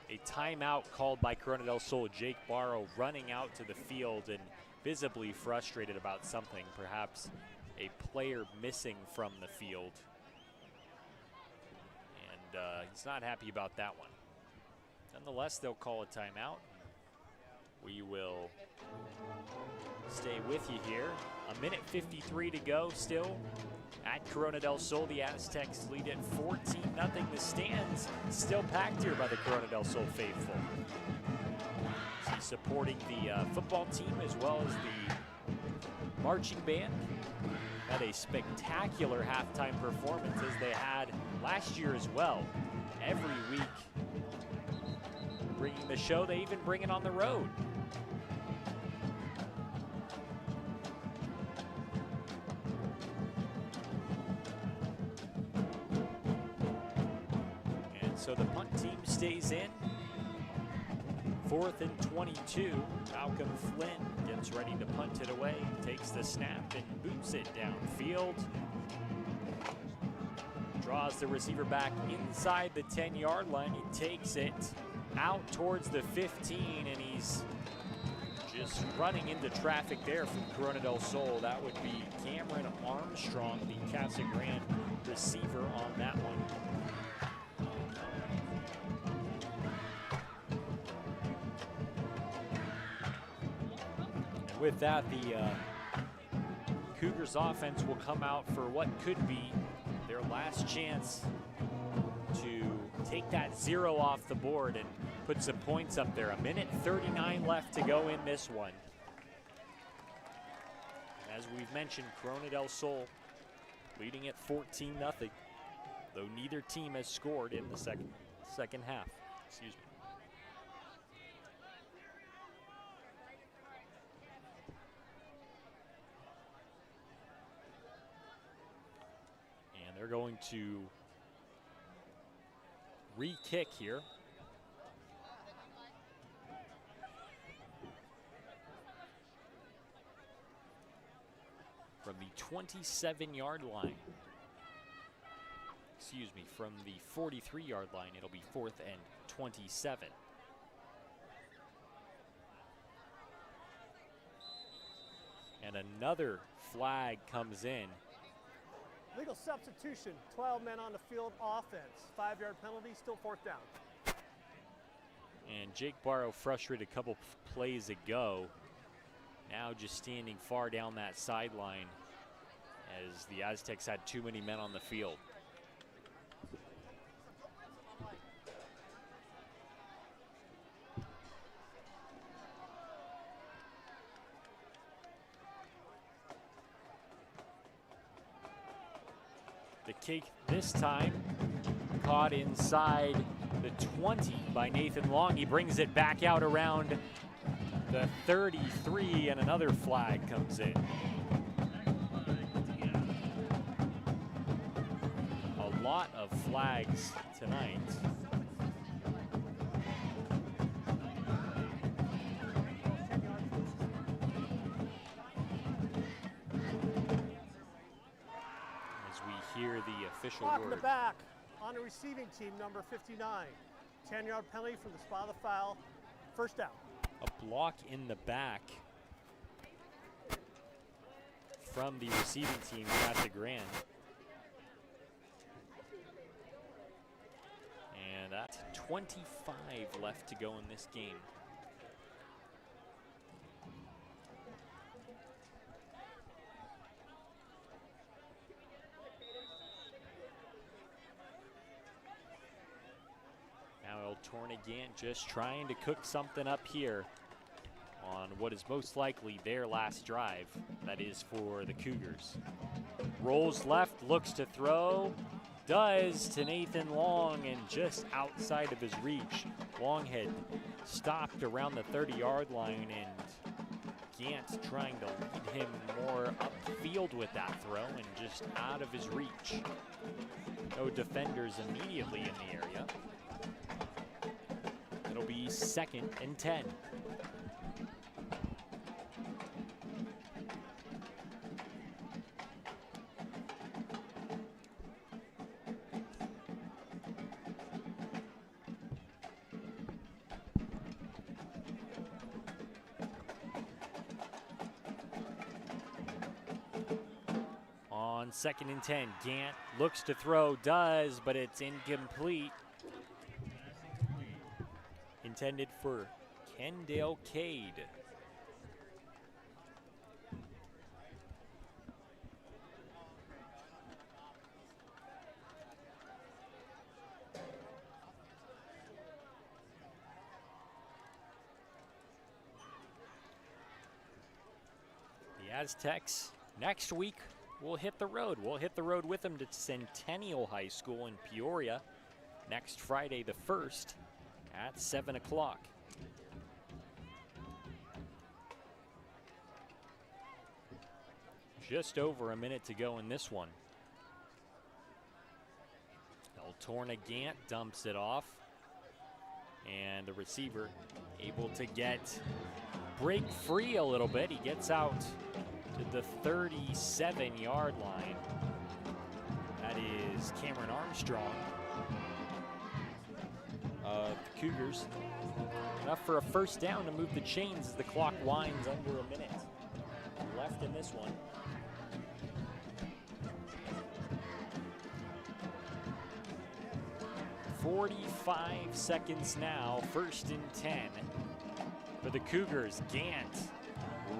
a timeout called by Corona del Sol. Jake Barrow running out to the field and visibly frustrated about something, perhaps a player missing from the field. And he's not happy about that one. Nonetheless, they'll call a timeout. We will stay with you here. A minute 53 to go still. At Corona del Sol, the Aztecs lead at 14-0. The stands still packed here by the Corona del Sol faithful. So supporting the football team as well as the marching band. Had a spectacular halftime performance as they had last year as well. Every week bringing the show, they even bring it on the road. And so the punt team stays in. 4th and 22. Malcolm Flynn gets ready to punt it away, takes the snap and boots it downfield. Draws the receiver back inside the 10-yard line. He takes it out towards the 15, and he's just running into traffic there from Corona del Sol. That would be Cameron Armstrong, the Casa Grande receiver on that one. With that, the Cougars offense will come out for what could be their last chance to take that 0 off the board and put some points up there. 1:39 left to go in this one. As we've mentioned, Corona del Sol leading at 14-0, though neither team has scored in the second half. Excuse me. They're going to re-kick here. From the 27-yard line. Excuse me, from the 43-yard line, it'll be 4th and 27. And another flag comes in. Legal substitution, 12 men on the field, offense. 5-yard penalty, still 4th down. And Jake Barrow frustrated a couple plays ago. Now just standing far down that sideline as the Aztecs had too many men on the field. The kick this time caught inside the 20 by Nathan Long. He brings it back out around the 33, and another flag comes in. A lot of flags tonight. Hear the official Block word. in the back on the receiving team, number 59. 10-yard penalty from the spot of the foul. 1st down. A block in the back from the receiving team, Casa Grande. And that's 25 left to go in this game. Tornagant just trying to cook something up here on what is most likely their last drive. That is for the Cougars. Rolls left, looks to throw, does to Nathan Long, and just outside of his reach. Long had stopped around the 30-yard line, and Gant trying to lead him more upfield with that throw and just out of his reach. No defenders immediately in the area. It'll be 2nd and 10. On 2nd and 10, Gant looks to throw, does, but it's incomplete. Intended for Kendall Cade. Aztecs next week will hit the road. We'll hit the road with them to Centennial High School in Peoria next Friday the 1st at 7 o'clock. Just over a minute to go in this one. Gant dumps it off, and the receiver able to break free a little bit. He gets out to the 37-yard line. That is Cameron Armstrong of the Cougars. Enough for a first down to move the chains as the clock winds under a minute left in this one. 45 seconds now, 1st and 10 for the Cougars. Gant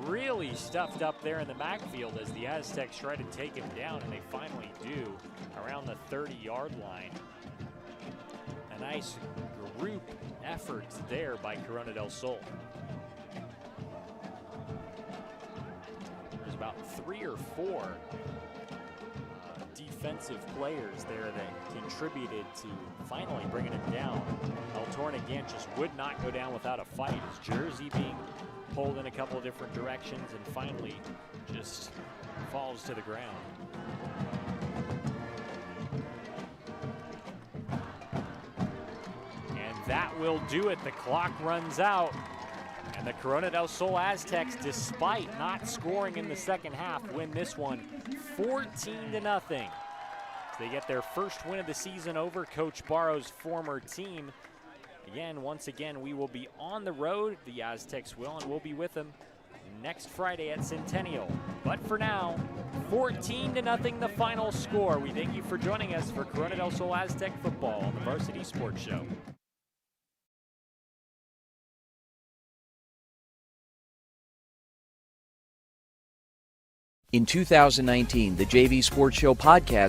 really stuffed up there in the backfield as the Aztecs try to take him down, and they finally do around the 30-yard line. A nice group effort there by Corona del Sol. There's about 3 or 4 defensive players there that contributed to finally bringing him down. Gant just would not go down without a fight. His jersey being pulled in a couple of different directions and finally just falls to the ground. And that will do it. The clock runs out. And the Corona del Sol Aztecs, despite not scoring in the second half, win this one 14-0. They get their first win of the season over Coach Barrow's former team. Once again, we will be on the road, the Aztecs will, and we'll be with them next Friday at Centennial. But for now, 14-0 the final score. We thank you for joining us for Corona del Sol Aztec football on the Varsity Sports Show. In 2019, the JV Sports Show podcast